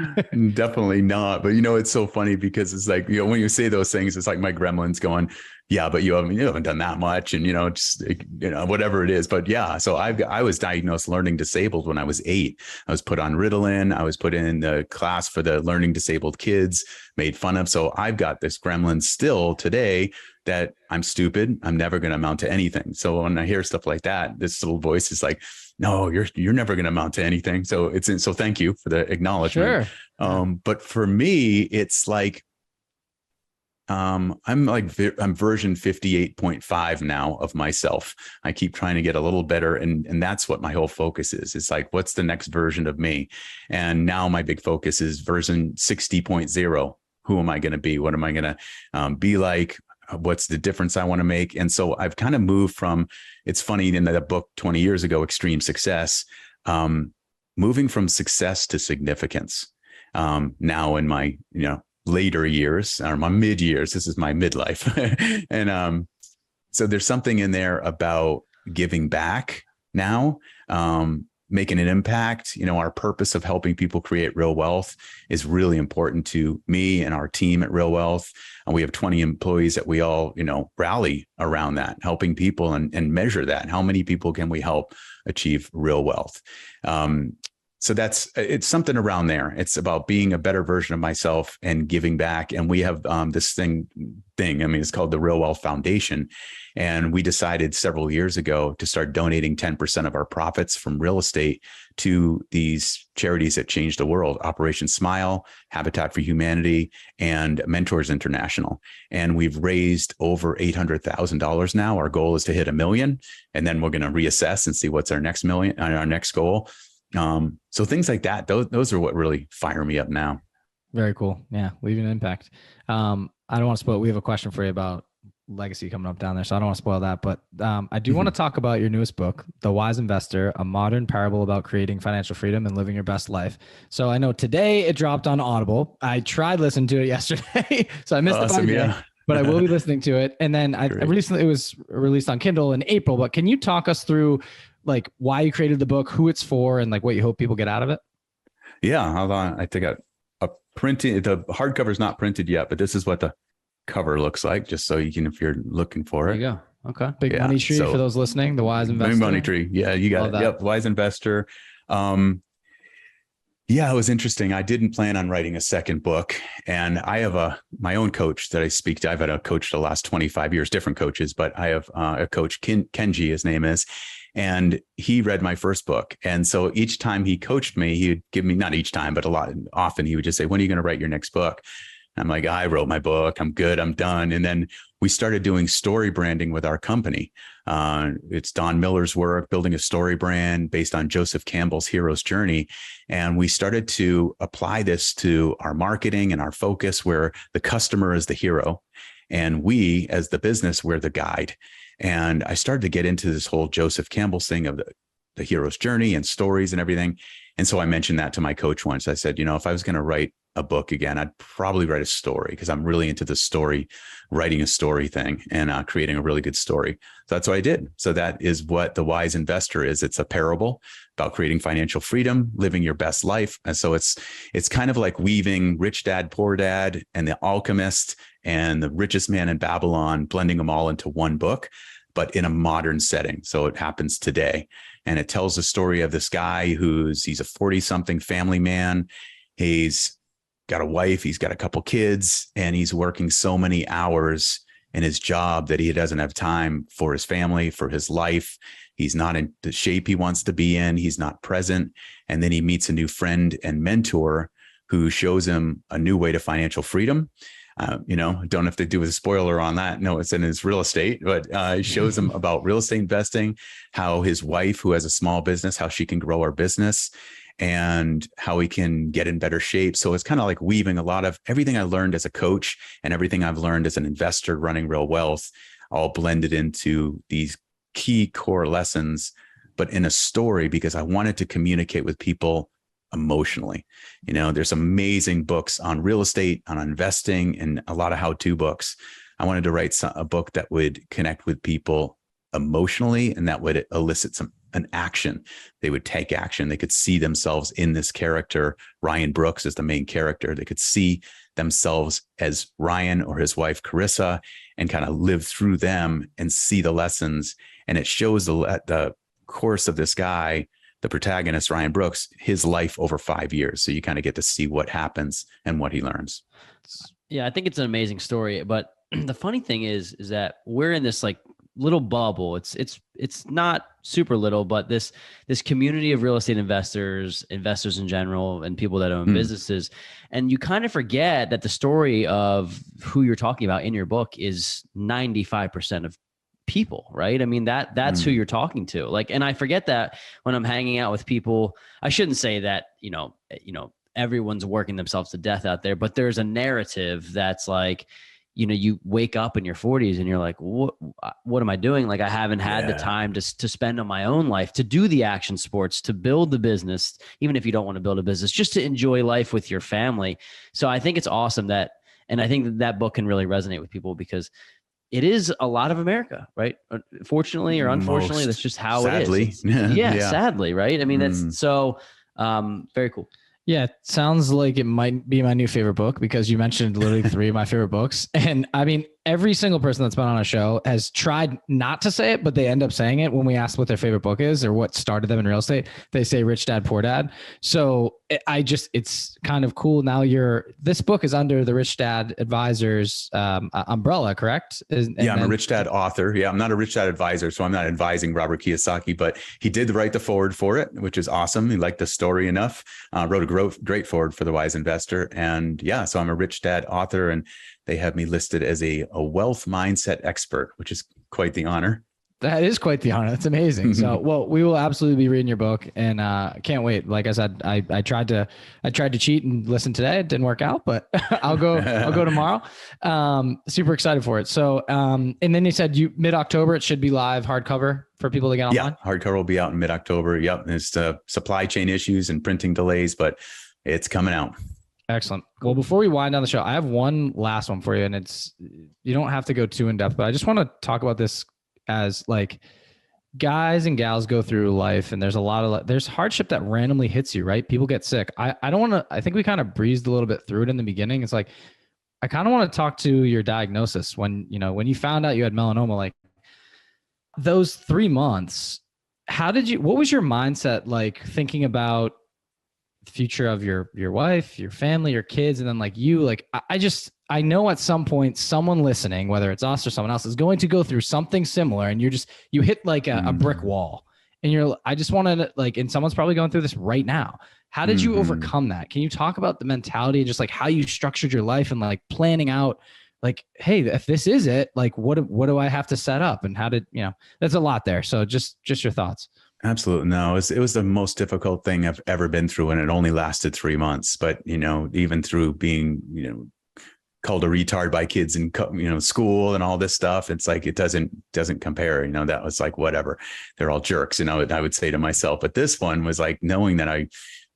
Definitely not. But it's so funny because it's like, when you say those things, it's like my gremlin's going, yeah, but you haven't done that much. And, just, whatever it is. But yeah, so I was diagnosed learning disabled when I was 8. I was put on Ritalin. I was put in the class for the learning disabled kids, made fun of. So I've got this gremlin still today that I'm stupid. I'm never going to amount to anything. So when I hear stuff like that, this little voice is like, no, you're never going to amount to anything. So so thank you for the acknowledgement. Sure. But for me, it's like, I'm version 58.5 now of myself. I keep trying to get a little better. And that's what my whole focus is. It's like, what's the next version of me? And now my big focus is version 60.0. Who am I going to be? What am I going to be like? What's the difference I want to make? And so I've kind of moved from, it's funny, in the book 20 years ago, Extreme Success, moving from success to significance. Now in my, later years or my mid years, this is my midlife. And so there's something in there about giving back now, making an impact. Our purpose of helping people create real wealth is really important to me and our team at Real Wealth. And we have 20 employees that we all, rally around that, helping people and measure that. How many people can we help achieve real wealth? So it's something around there. It's about being a better version of myself and giving back. And we have this thing. It's called the Real Wealth Foundation. And we decided several years ago to start donating 10% of our profits from real estate to these charities that change the world: Operation Smile, Habitat for Humanity, and Mentors International. And we've raised over $800,000 now. Our goal is to hit $1 million. And then we're going to reassess and see what's our next goal. So things like that, those are what really fire me up now. Very cool. Yeah. Leaving an impact. I don't want to spoil. We have a question for you about legacy coming up down there, so I don't want to spoil that. But I do want to talk about your newest book, The Wise Investor: A Modern Parable About Creating Financial Freedom and Living Your Best Life. So I know today it dropped on Audible. I tried listening to it yesterday, so I missed it by day, but I will be listening to it. And then I recently, it was released on Kindle in April. But can you talk us through like why you created the book, who it's for, and like what you hope people get out of it? Yeah, hold on. I think a printing. The hardcover is not printed yet, but this is what the cover looks like, just so you can, if you're looking for it. There you go. Okay. Big money tree for those listening. The Wise Investor. Big money tree. Yeah, you got it. Yep. Wise Investor. Yeah, it was interesting. I didn't plan on writing a second book, and I have my own coach that I speak to. I've had a coach the last 25 years, different coaches, but I have a coach, Kenji, his name is, and he read my first book. And so each time he coached me, he would give me, not each time, but often he would just say, when are you going to write your next book? I'm like, I wrote my book. I'm good. I'm done. And then we started doing story branding with our company. It's Don Miller's work, building a story brand based on Joseph Campbell's hero's journey. And we started to apply this to our marketing and our focus, where the customer is the hero and we as the business, we're the guide. And I started to get into this whole Joseph Campbell's thing of the hero's journey and stories and everything. And so I mentioned that to my coach once. I said, if I was going to write a book again, I'd probably write a story, because I'm really into the writing a story thing and creating a really good story. So that's what I did. So that is what The Wise Investor is. It's a parable about creating financial freedom, living your best life. And so it's kind of like weaving Rich Dad, Poor Dad and The Alchemist and The Richest Man in Babylon, blending them all into one book, but in a modern setting. So it happens today. And it tells the story of this guy he's a 40-something family man. He's got a wife, he's got a couple kids, and he's working so many hours in his job that he doesn't have time for his family, for his life. He's not in the shape he wants to be in. He's not present. And then he meets a new friend and mentor who shows him a new way to financial freedom. Don't have to do with a spoiler on that. No, it's in his real estate, but it shows him about real estate investing, how his wife, who has a small business, how she can grow her business, and how he can get in better shape. So it's kind of like weaving a lot of everything I learned as a coach and everything I've learned as an investor running Real Wealth, all blended into these key core lessons, but in a story, because I wanted to communicate with people emotionally. There's amazing books on real estate, on investing, and a lot of how-to books. I wanted to write a book that would connect with people emotionally, and that would elicit an action. They would take action. They could see themselves in this character. Ryan Brooks is the main character. They could see themselves as Ryan or his wife, Carissa, and kind of live through them and see the lessons. And it shows the course of this guy, the protagonist, Ryan Brooks, his life over 5 years. So you kind of get to see what happens and what he learns. Yeah, I think it's an amazing story. But the funny thing is that we're in this like little bubble. It's not super little, but this community of real estate investors in general, and people that own businesses. And you kind of forget that the story of who you're talking about in your book is 95% of people, right? I mean, that's who you're talking to. Like, and I forget that when I'm hanging out with people. I shouldn't say that, everyone's working themselves to death out there, but there's a narrative that's like, you wake up in your 40s and you're like, what am I doing? Like, I haven't had the time to spend on my own life, to do the action sports, to build the business, even if you don't want to build a business, just to enjoy life with your family. So I think it's awesome and I think that book can really resonate with people, because it is a lot of America, right? Fortunately or unfortunately, that's just how sadly. It is. Yeah, sadly, right? I mean, that's so very cool. Yeah, it sounds like it might be my new favorite book, because you mentioned literally 3 of my favorite books. And I mean, every single person that's been on a show has tried not to say it, but they end up saying it when we ask what their favorite book is or what started them in real estate. They say Rich Dad, Poor Dad. So it's kind of cool. Now this book is under the Rich Dad Advisors umbrella, correct? I'm a Rich Dad author. Yeah, I'm not a Rich Dad advisor, so I'm not advising Robert Kiyosaki, but he did write the foreword for it, which is awesome. He liked the story enough, wrote a great foreword for The Wise Investor. And yeah, so I'm a Rich Dad author, and they have me listed as a wealth mindset expert, which is quite the honor. That is quite the honor. That's amazing. So, well, we will absolutely be reading your book, and can't wait. Like I said, I tried to cheat and listen today. It didn't work out, but I'll go tomorrow. Super excited for it. So, and then you said mid-October it should be live hardcover for people to get online. Yeah, hardcover will be out in mid-October. Yep, there's supply chain issues and printing delays, but it's coming out. Excellent. Well, before we wind down the show, I have one last one for you, and you don't have to go too in depth, but I just want to talk about this as like guys and gals go through life, and there's hardship that randomly hits you, right? People get sick. I don't want to, I think we kind of breezed a little bit through it in the beginning. It's like, I kind of want to talk to your diagnosis when you found out you had melanoma, like those 3 months, what was your mindset like thinking about the future of your wife, your family, your kids, and then like I know at some point someone listening, whether it's us or someone else, is going to go through something similar, and you hit like a brick wall, and I just want to like, and someone's probably going through this right now. How did you overcome that? Can you talk about the mentality, just like how you structured your life and like planning out, like, hey, if this is it, like, what do I have to set up, and how did, there's a lot there. So just your thoughts. Absolutely. No, it was the most difficult thing I've ever been through. And it only lasted 3 months, but even through being, called a retard by kids in school and all this stuff, it's like it doesn't compare. That was like, whatever, they're all jerks, I would say to myself. But this one was like knowing that I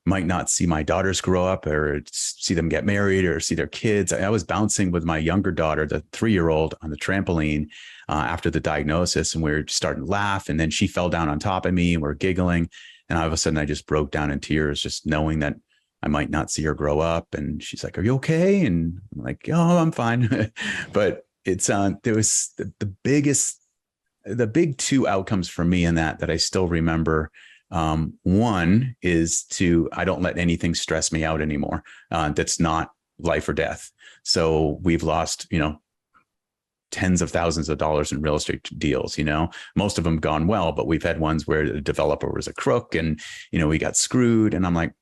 might not see my daughters grow up or see them get married or see their kids. I was bouncing with my younger daughter, the 3-year-old, on the trampoline after the diagnosis, and we were starting to laugh, and then she fell down on top of me and we're giggling, and all of a sudden I just broke down in tears, just knowing that I might not see her grow up. And she's like, "Are you okay?" And I'm like, "Oh, I'm fine." But it's there was the big 2 outcomes for me in that I still remember. One is I don't let anything stress me out anymore. That's not life or death. So we've lost, tens of thousands of dollars in real estate deals, most of them gone well, but we've had ones where the developer was a crook and, we got screwed, and I'm like,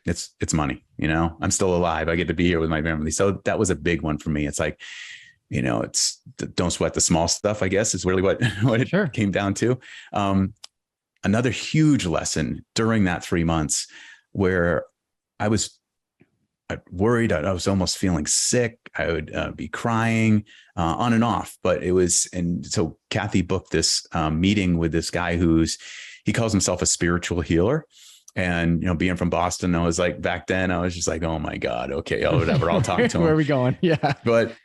it's money, I'm still alive. I get to be here with my family. So that was a big one for me. It's like, it's don't sweat the small stuff, I guess, is really what it came down to. Another huge lesson during that 3 months where I was worried, I was almost feeling sick. I would be crying on and off, but and so Kathy booked this meeting with this guy he calls himself a spiritual healer. And, being from Boston, I was like, back then I was just like, oh my God, okay, whatever, I'll talk to him. Where are we going? Yeah. But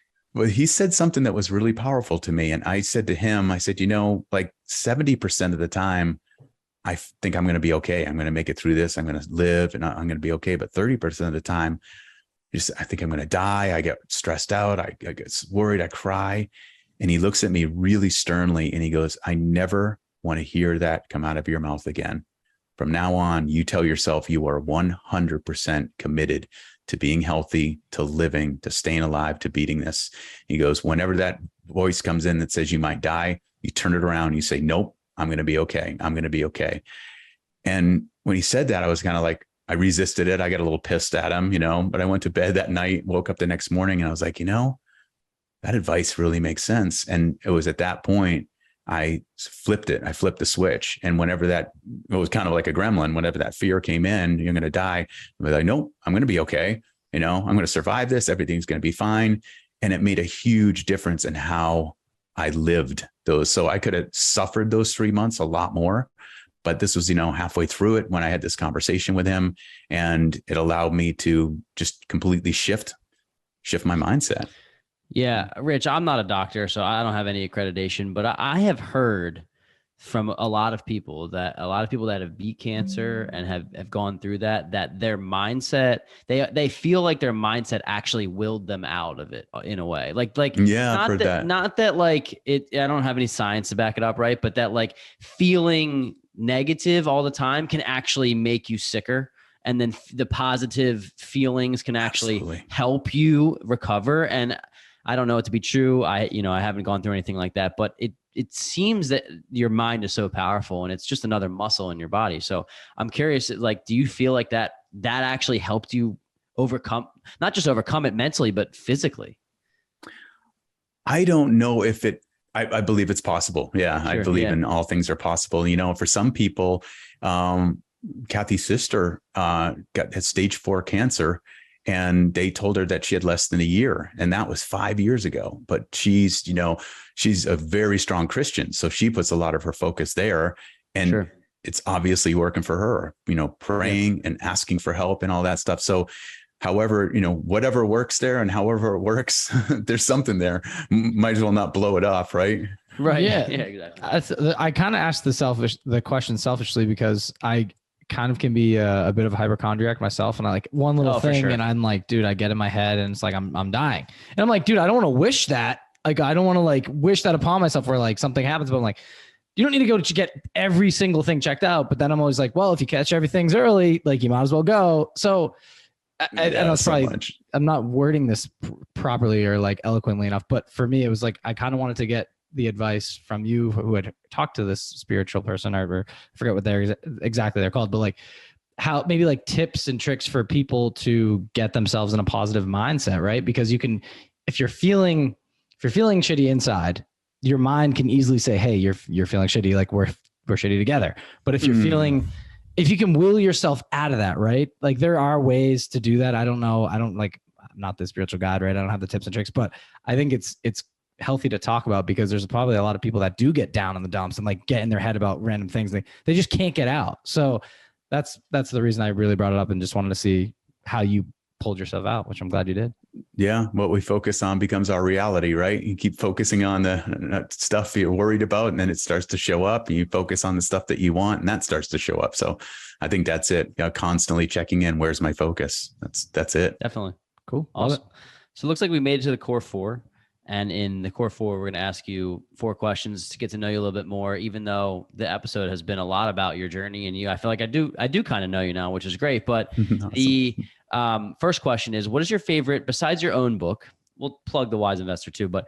he said something that was really powerful to me. And I said to him, like 70% of the time, I think I'm going to be okay. I'm going to make it through this. I'm going to live and I'm going to be okay. But 30% of the time, I think I'm going to die. I get stressed out. I get worried. I cry. And he looks at me really sternly and he goes, "I never want to hear that come out of your mouth again. From now on, you tell yourself you are 100% committed to being healthy, to living, to staying alive, to beating this." He goes, "Whenever that voice comes in that says you might die, you turn it around. You say, nope, I'm going to be okay. I'm going to be okay." And when he said that, I was kind of like, I resisted it. I got a little pissed at him, but I went to bed that night, woke up the next morning, and I was like, that advice really makes sense. And it was at that point, I flipped it. I flipped the switch. And it was kind of like a gremlin. Whenever that fear came in, you're going to die, I was like, nope, I'm going to be okay. I'm going to survive this. Everything's going to be fine. And it made a huge difference in how I lived those. So I could have suffered those 3 months a lot more, but this was, halfway through it when I had this conversation with him, and it allowed me to just completely shift my mindset. Yeah, Rich, I'm not a doctor, so I don't have any accreditation, but I have heard from a lot of people that have beat cancer and have gone through that their mindset, they feel like their mindset actually willed them out of it in a way. Yeah, I've heard that. Not that like it, I don't have any science to back it up, right? But that like feeling negative all the time can actually make you sicker. And then the positive feelings can actually help you recover. And I don't know it to be true. I haven't gone through anything like that, but it seems that your mind is so powerful and it's just another muscle in your body. So I'm curious, like, do you feel like that actually helped you not just overcome it mentally, but physically? I don't know if it I believe it's possible. Yeah. Sure, I believe yeah. in all things are possible. You know, for some people, Kathy's sister had stage 4 cancer, and they told her that she had less than a year. And that was 5 years ago. But she's, you know, she's a very strong Christian. So she puts a lot of her focus there. And Sure. it's obviously working for her, you know, praying and asking for help and all that stuff. So however, you know, whatever works there and however it works, there's something there. Might as well not blow it off, right? Right. Yeah. Yeah, exactly. I kind of asked the question selfishly because I kind of can be a bit of a hypochondriac myself, and I like one little for thing, sure. and I'm like, dude, I get in my head, and it's like I'm dying, and I'm like, dude, I don't want to wish that. Like, I don't want to like wish that upon myself where like something happens, but I'm like, you don't need to go to get every single thing checked out. But then I'm always like, well, if you catch everything's early, like you might as well go. So. And I was probably, I'm not wording this properly or like eloquently enough, but for me, it was like, I kind of wanted to get the advice from you who had talked to this spiritual person, or I forget what they're exactly they're called, but like how maybe like tips and tricks for people to get themselves in a positive mindset, right? Because you can, if you're feeling shitty inside, your mind can easily say, hey, you're feeling shitty. Like we're shitty together. But if you're feeling, if you can will yourself out of that, right? Like there are ways to do that. I don't know. I'm not the spiritual guide, right? I don't have the tips and tricks, but I think it's healthy to talk about because there's probably a lot of people that do get down in the dumps and like get in their head about random things. They just can't get out. So that's the reason I really brought it up and just wanted to see how you pulled yourself out, which I'm glad you did. Yeah. What we focus on becomes our reality, right? You keep focusing on the stuff you're worried about, and then it starts to show up, and you focus on the stuff that you want, and that starts to show up. So I think that's it. You know, constantly checking in. Where's my focus? That's it. Definitely. Cool. Awesome. So it looks like we made it to the core 4. And in the core 4, we're going to ask you 4 questions to get to know you a little bit more, even though the episode has been a lot about your journey and you. I feel like I do kind of know you now, which is great. But Awesome. The first question is, what is your favorite, besides your own book? We'll plug The Wise Investor too, but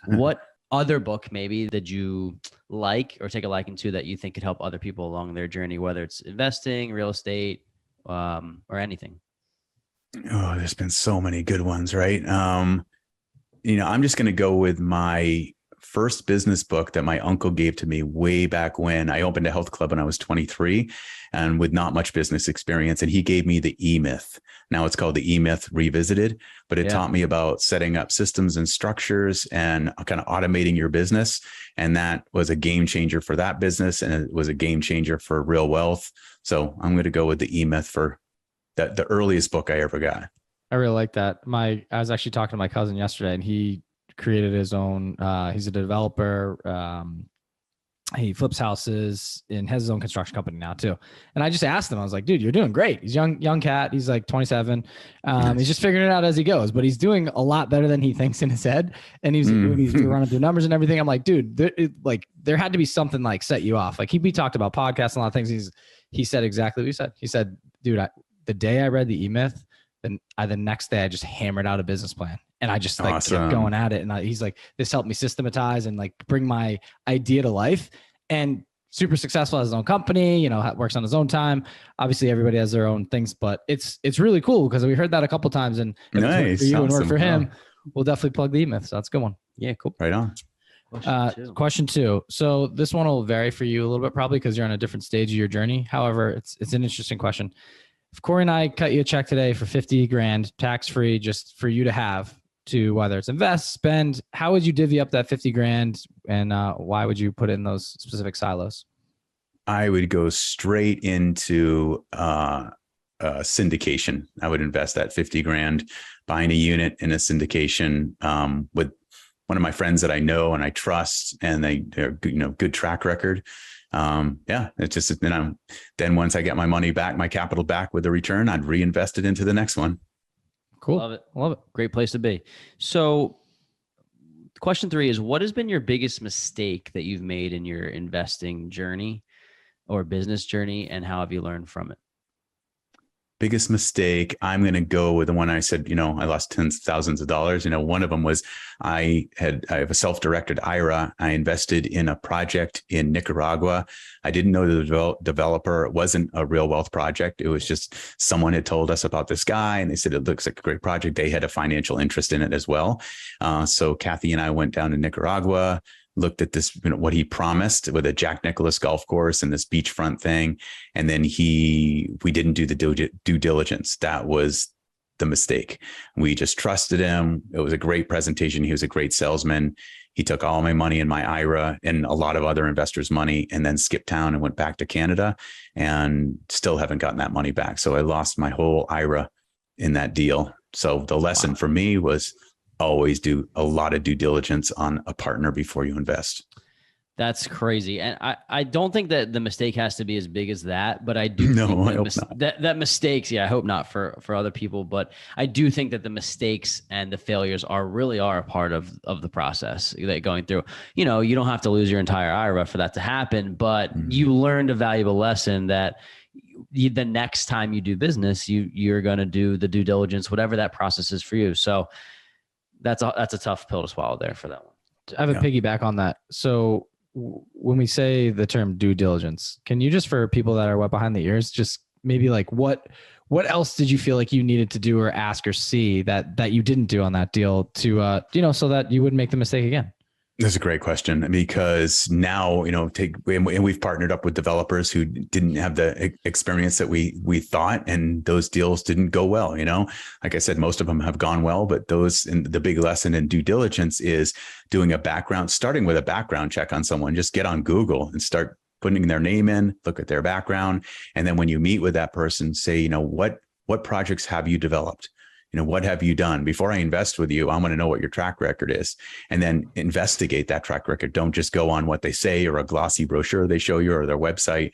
what other book maybe that you like or take a liking to that you think could help other people along their journey, whether it's investing, real estate, or anything? Oh, there's been so many good ones, right? You know, I'm just going to go with my first business book that my uncle gave to me way back when. I opened a health club when I was 23 and with not much business experience. And he gave me the E-Myth. Now it's called the E-Myth Revisited, but it taught me about setting up systems and structures and kind of automating your business. And that was a game changer for that business. And it was a game changer for real wealth. So I'm going to go with the E-Myth for the earliest book I ever got. I really like that. I was actually talking to my cousin yesterday, and he created his own. He's a developer. He flips houses and has his own construction company now too. And I just asked him, I was like, dude, you're doing great. He's young cat. He's like 27. He's just figuring it out as he goes, but he's doing a lot better than he thinks in his head. And he's running through numbers and everything. I'm like, dude, there had to be something like set you off. Like we talked about podcasts and a lot of things. He said exactly what you said. He said, dude, the day I read the E-Myth, then the next day I just hammered out a business plan, and I just kept going at it. And he's like, this helped me systematize and like bring my idea to life, and super successful as his own company, you know, works on his own time. Obviously everybody has their own things, but it's really cool because we heard that a couple of times, and if it's worked for you and worked for him, we'll definitely plug the E-Myth. So that's a good one. Yeah. Cool. Right on. Question 2. So this one will vary for you a little bit, probably because you're on a different stage of your journey. However, it's an interesting question. If Corey and I cut you a check today for 50 grand, tax free, just for you to have to whether it's invest, spend, how would you divvy up that 50 grand, and why would you put it in those specific silos? I would go straight into syndication. I would invest that 50 grand, buying a unit in a syndication with one of my friends that I know and I trust, and they're good track record. It's just, then once I get my money back, my capital back with the return, I'd reinvest it into the next one. Cool. Love it. Great place to be. So question 3 is, what has been your biggest mistake that you've made in your investing journey or business journey, and how have you learned from it? Biggest mistake, I'm going to go with the one I said, I lost tens of thousands of dollars. One of them was I have a self-directed IRA. I invested in a project in Nicaragua. I didn't know the developer. It wasn't a real wealth project. It was just someone had told us about this guy and they said, it looks like a great project. They had a financial interest in it as well. So Kathy and I went down to Nicaragua, looked at this, what he promised with a Jack Nicklaus golf course and this beachfront thing. And then we didn't do the due diligence. That was the mistake. We just trusted him. It was a great presentation. He was a great salesman. He took all my money in my IRA and a lot of other investors' money and then skipped town and went back to Canada and still haven't gotten that money back. So I lost my whole IRA in that deal. So the lesson for me was always do a lot of due diligence on a partner before you invest. That's crazy. And I don't think that the mistake has to be as big as that, but I do think that mistakes, I hope not for other people, but I do think that the mistakes and the failures are a part of the process that going through. You don't have to lose your entire IRA for that to happen, but you learned a valuable lesson that the next time you do business, you're going to do the due diligence, whatever that process is for you. So that's a tough pill to swallow there for that one. I have a piggyback on that. So when we say the term due diligence, can you just, for people that are wet behind the ears, just maybe like what else did you feel like you needed to do or ask or see that you didn't do on that deal to, so that you wouldn't make the mistake again? That's a great question, because now, we've partnered up with developers who didn't have the experience that we thought, and those deals didn't go well. Like I said, most of them have gone well, but and the big lesson in due diligence is starting with a background check on someone. Just get on Google and start putting their name in, look at their background. And then when you meet with that person, say, what projects have you developed? What have you done? Before I invest with you, I want to know what your track record is, and then investigate that track record. Don't just go on what they say or a glossy brochure they show you or their website.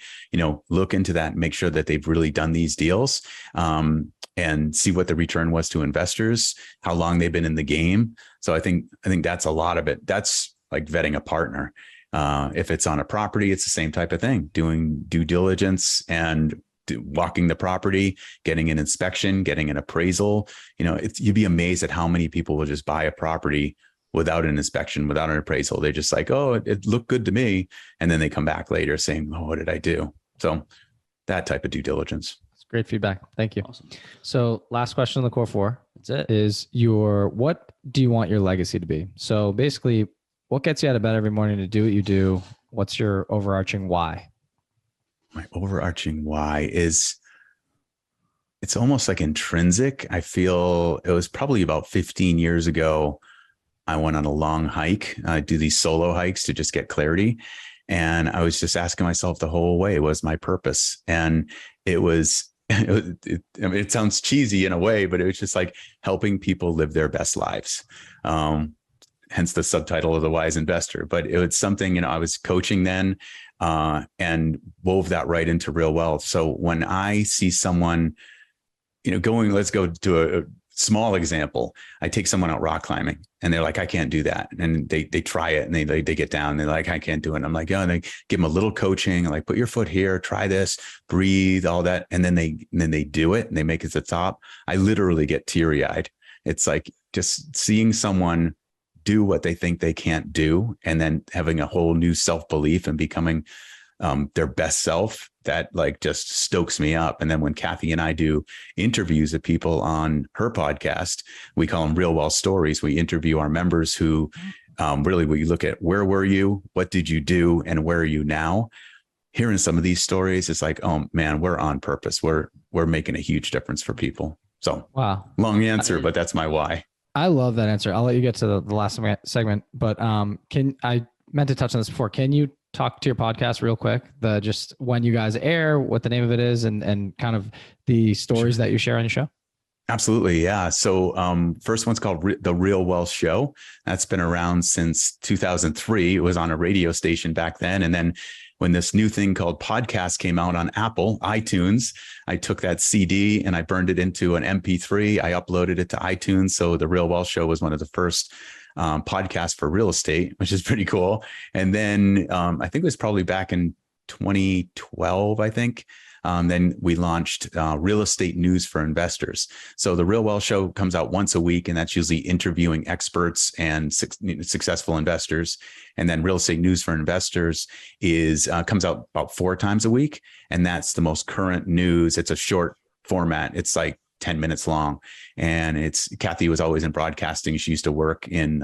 Look into that and make sure that they've really done these deals, and see what the return was to investors, how long they've been in the game. So I think that's a lot of it. That's like vetting a partner. If it's on a property, it's the same type of thing, doing due diligence and walking the property, getting an inspection, getting an appraisal. You'd be amazed at how many people will just buy a property without an inspection, without an appraisal. They're just like, oh, it looked good to me. And then they come back later saying, oh, what did I do? So that type of due diligence. That's great feedback. Thank you. Awesome. So last question on the core four. That's it. Is what do you want your legacy to be? So basically, what gets you out of bed every morning to do what you do? What's your overarching why? My overarching why is, it's almost like intrinsic. I feel it was probably about 15 years ago. I went on a long hike. I do these solo hikes to just get clarity. And I was just asking myself the whole way, was my purpose? And it sounds cheesy in a way, but it was just like helping people live their best lives. Hence the subtitle of The Wise Investor. But it was something, I was coaching then, and wove that right into real wealth. So when I see someone, let's go to a small example. I take someone out rock climbing and they're like, I can't do that. And they try it and they get down and they're like, I can't do it. And I'm like, and they give them a little coaching, like, put your foot here, try this, breathe, all that. And then they do it and they make it to the top. I literally get teary eyed. It's like just seeing someone do what they think they can't do, and then having a whole new self-belief and becoming their best self, that like just stokes me up. And then when Kathy and I do interviews of people on her podcast, we call them Real Wealth Stories. We interview our members who really, we look at, where were you? What did you do? And where are you now? Hearing some of these stories, it's like, oh man, we're on purpose. We're making a huge difference for people. So wow, long answer, but that's my why. I love that answer. I'll let you get to the last segment, but I meant to touch on this before. Can you talk to your podcast real quick? Just when you guys air, what the name of it is, and kind of the stories that you share on your show? Absolutely. Yeah. So first one's called The Real Wealth Show. That's been around since 2003. It was on a radio station back then. And then when this new thing called podcast came out on Apple, iTunes, I took that CD and I burned it into an MP3. I uploaded it to iTunes. So The Real Wealth Show was one of the first podcasts for real estate, which is pretty cool. And then I think it was probably back in 2012, I think, Then we launched Real Estate News for Investors. So the Real Wealth Show comes out once a week, and that's usually interviewing experts and successful investors. And then Real Estate News for Investors comes out about 4 times a week, and that's the most current news. It's a short format. It's like 10 minutes long. And Kathy was always in broadcasting. She used to work in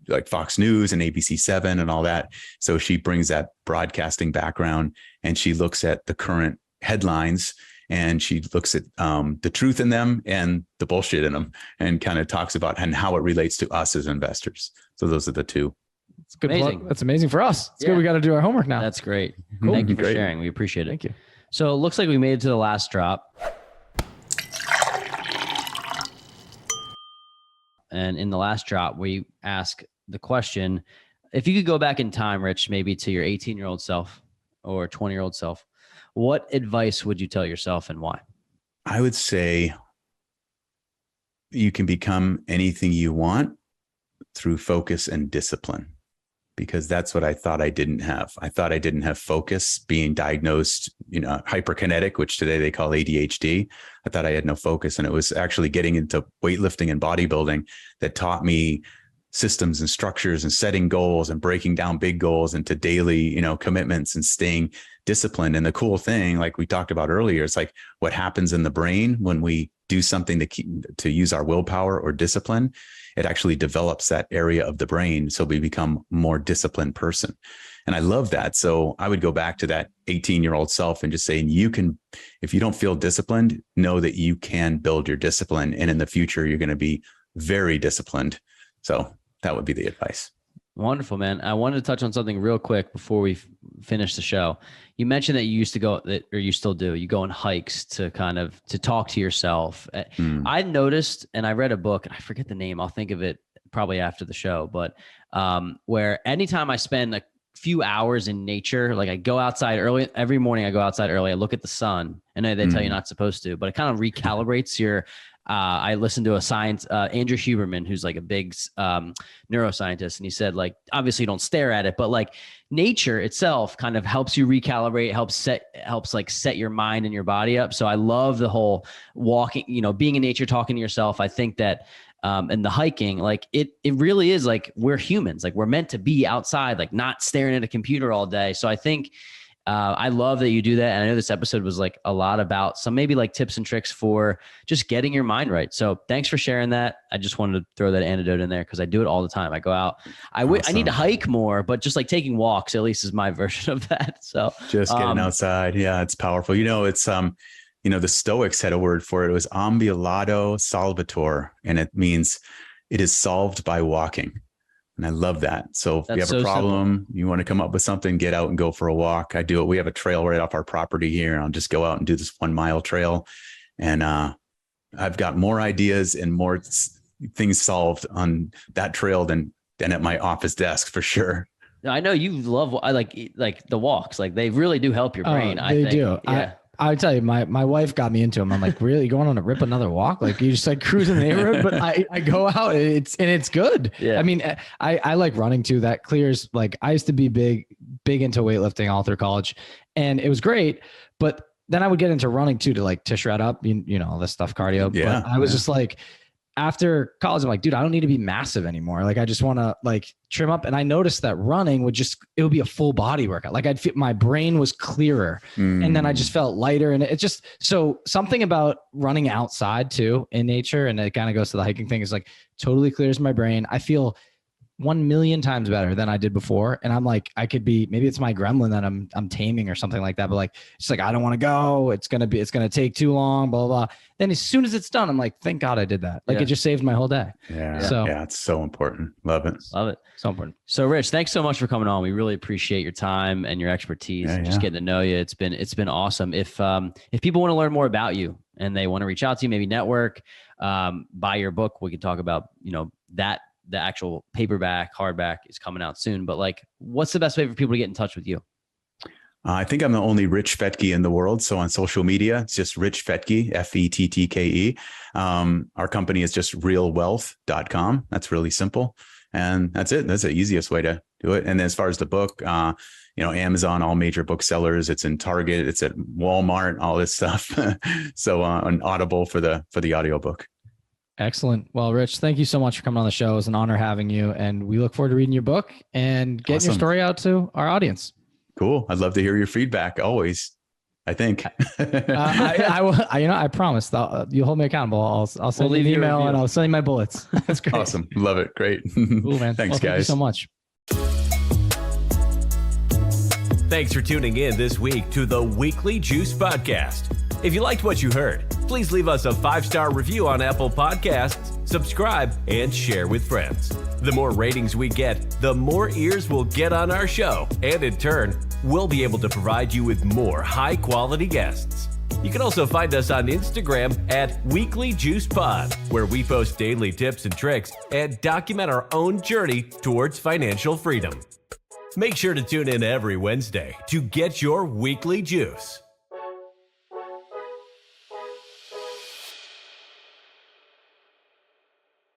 like Fox News and ABC7 and all that. So she brings that broadcasting background, and she looks at the current headlines, and she looks at the truth in them and the bullshit in them, and kind of talks about and how it relates to us as investors. So those are the two. It's good. Amazing. That's amazing for us. It's good. We got to do our homework now. That's great. Cool. Thank you for sharing. We appreciate it. Thank you. So it looks like we made it to the last drop. And in the last drop, we ask the question, if you could go back in time, Rich, maybe to your 18-year-old self or 20-year-old self, what advice would you tell yourself and why? I would say you can become anything you want through focus and discipline, because that's what I thought I didn't have. I thought I didn't have focus, being diagnosed, hyperkinetic, which today they call ADHD. I thought I had no focus. And it was actually getting into weightlifting and bodybuilding that taught me systems and structures and setting goals and breaking down big goals into daily, commitments and staying disciplined. And the cool thing, like we talked about earlier, it's like what happens in the brain when we do something to use our willpower or discipline. It actually develops that area of the brain. So we become a more disciplined person. And I love that. So I would go back to that 18-year-old self and just say, if you don't feel disciplined, know that you can build your discipline. And in the future, you're going to be very disciplined. So that would be the advice. Wonderful, man. I wanted to touch on something real quick before we finish the show. You mentioned that you used to go, or you still do, you go on hikes to talk to yourself. I noticed, and I read a book, I forget the name, I'll think of it probably after the show, but where anytime I spend a few hours in nature, like I go outside early, every morning I go outside early, I look at the sun. I know they tell you not supposed to, but it kind of recalibrates your I listened to Andrew Huberman, who's like a big neuroscientist. And he said, like, obviously don't stare at it, but like nature itself kind of helps you recalibrate, helps set your mind and your body up. So I love the whole walking, being in nature, talking to yourself. I think that, and the hiking, like it really is like, we're humans, like we're meant to be outside, like not staring at a computer all day. So I think, I love that you do that. And I know this episode was like a lot about some maybe like tips and tricks for just getting your mind right. So thanks for sharing that. I just wanted to throw that antidote in there because I do it all the time. I go out, I need to hike more, but just like taking walks at least is my version of that. So just getting outside. Yeah, it's powerful. It's, the Stoics had a word for it. It was ambulato solvitur, and it means it is solved by walking. And I love that. So if you have a problem, you want to come up with something, get out and go for a walk. I do it. We have a trail right off our property here. I'll just go out and do this 1 mile trail. And I've got more ideas and more things solved on that trail than at my office desk for sure. I know you love, I like the walks. Like they really do help your brain. They do. Yeah. I tell you, my wife got me into them. I'm like, really going on a rip another walk? Like you just like cruise in the neighborhood, but I go out and it's good. Yeah. I mean, I like running too. That clears, like I used to be big into weightlifting all through college, and it was great. But then I would get into running too, to shred up, all this stuff, cardio. Yeah. But I was just like, after college, I'm like, dude, I don't need to be massive anymore. Like, I just want to like trim up. And I noticed that running it would be a full body workout. Like my brain was clearer and then I just felt lighter. And it just, so something about running outside too in nature. And it kind of goes to the hiking thing, is like totally clears my brain. I feel 1 million times better than I did before. And I'm like, maybe it's my gremlin that I'm taming or something like that. But like, it's like, I don't want to go. It's going to take too long, blah, blah, blah. Then as soon as it's done, I'm like, thank God I did that. Like it just saved my whole day. Yeah. So yeah, it's so important. Love it. Love it. So important. So Rich, thanks so much for coming on. We really appreciate your time and your expertise and just getting to know you. It's been awesome. If people want to learn more about you and they want to reach out to you, maybe network, buy your book, we could talk about, that the actual paperback, hardback is coming out soon, but like, what's the best way for people to get in touch with you? I think I'm the only Rich Fettke in the world. So on social media, it's just Rich Fettke, Fettke. Our company is just realwealth.com. That's really simple. And that's it. That's the easiest way to do it. And then as far as the book, Amazon, all major booksellers. It's in Target, it's at Walmart, all this stuff. So on Audible for the audiobook. Excellent. Well, Rich, thank you so much for coming on the show. It was an honor having you, and we look forward to reading your book and getting your story out to our audience. Cool. I'd love to hear your feedback always. I think. I promise you'll hold me accountable. I'll send you an email and I'll send you my bullets. That's great. Awesome. Love it. Great. Cool, man. Thanks, Thank you guys. so much. Thanks for tuning in this week to the Weekly Juice Podcast. If you liked what you heard, please leave us a 5-star review on Apple Podcasts, subscribe, and share with friends. The more ratings we get, the more ears we'll get on our show, and in turn, we'll be able to provide you with more high-quality guests. You can also find us on Instagram at Weekly Juice Pod, where we post daily tips and tricks and document our own journey towards financial freedom. Make sure to tune in every Wednesday to get your weekly juice.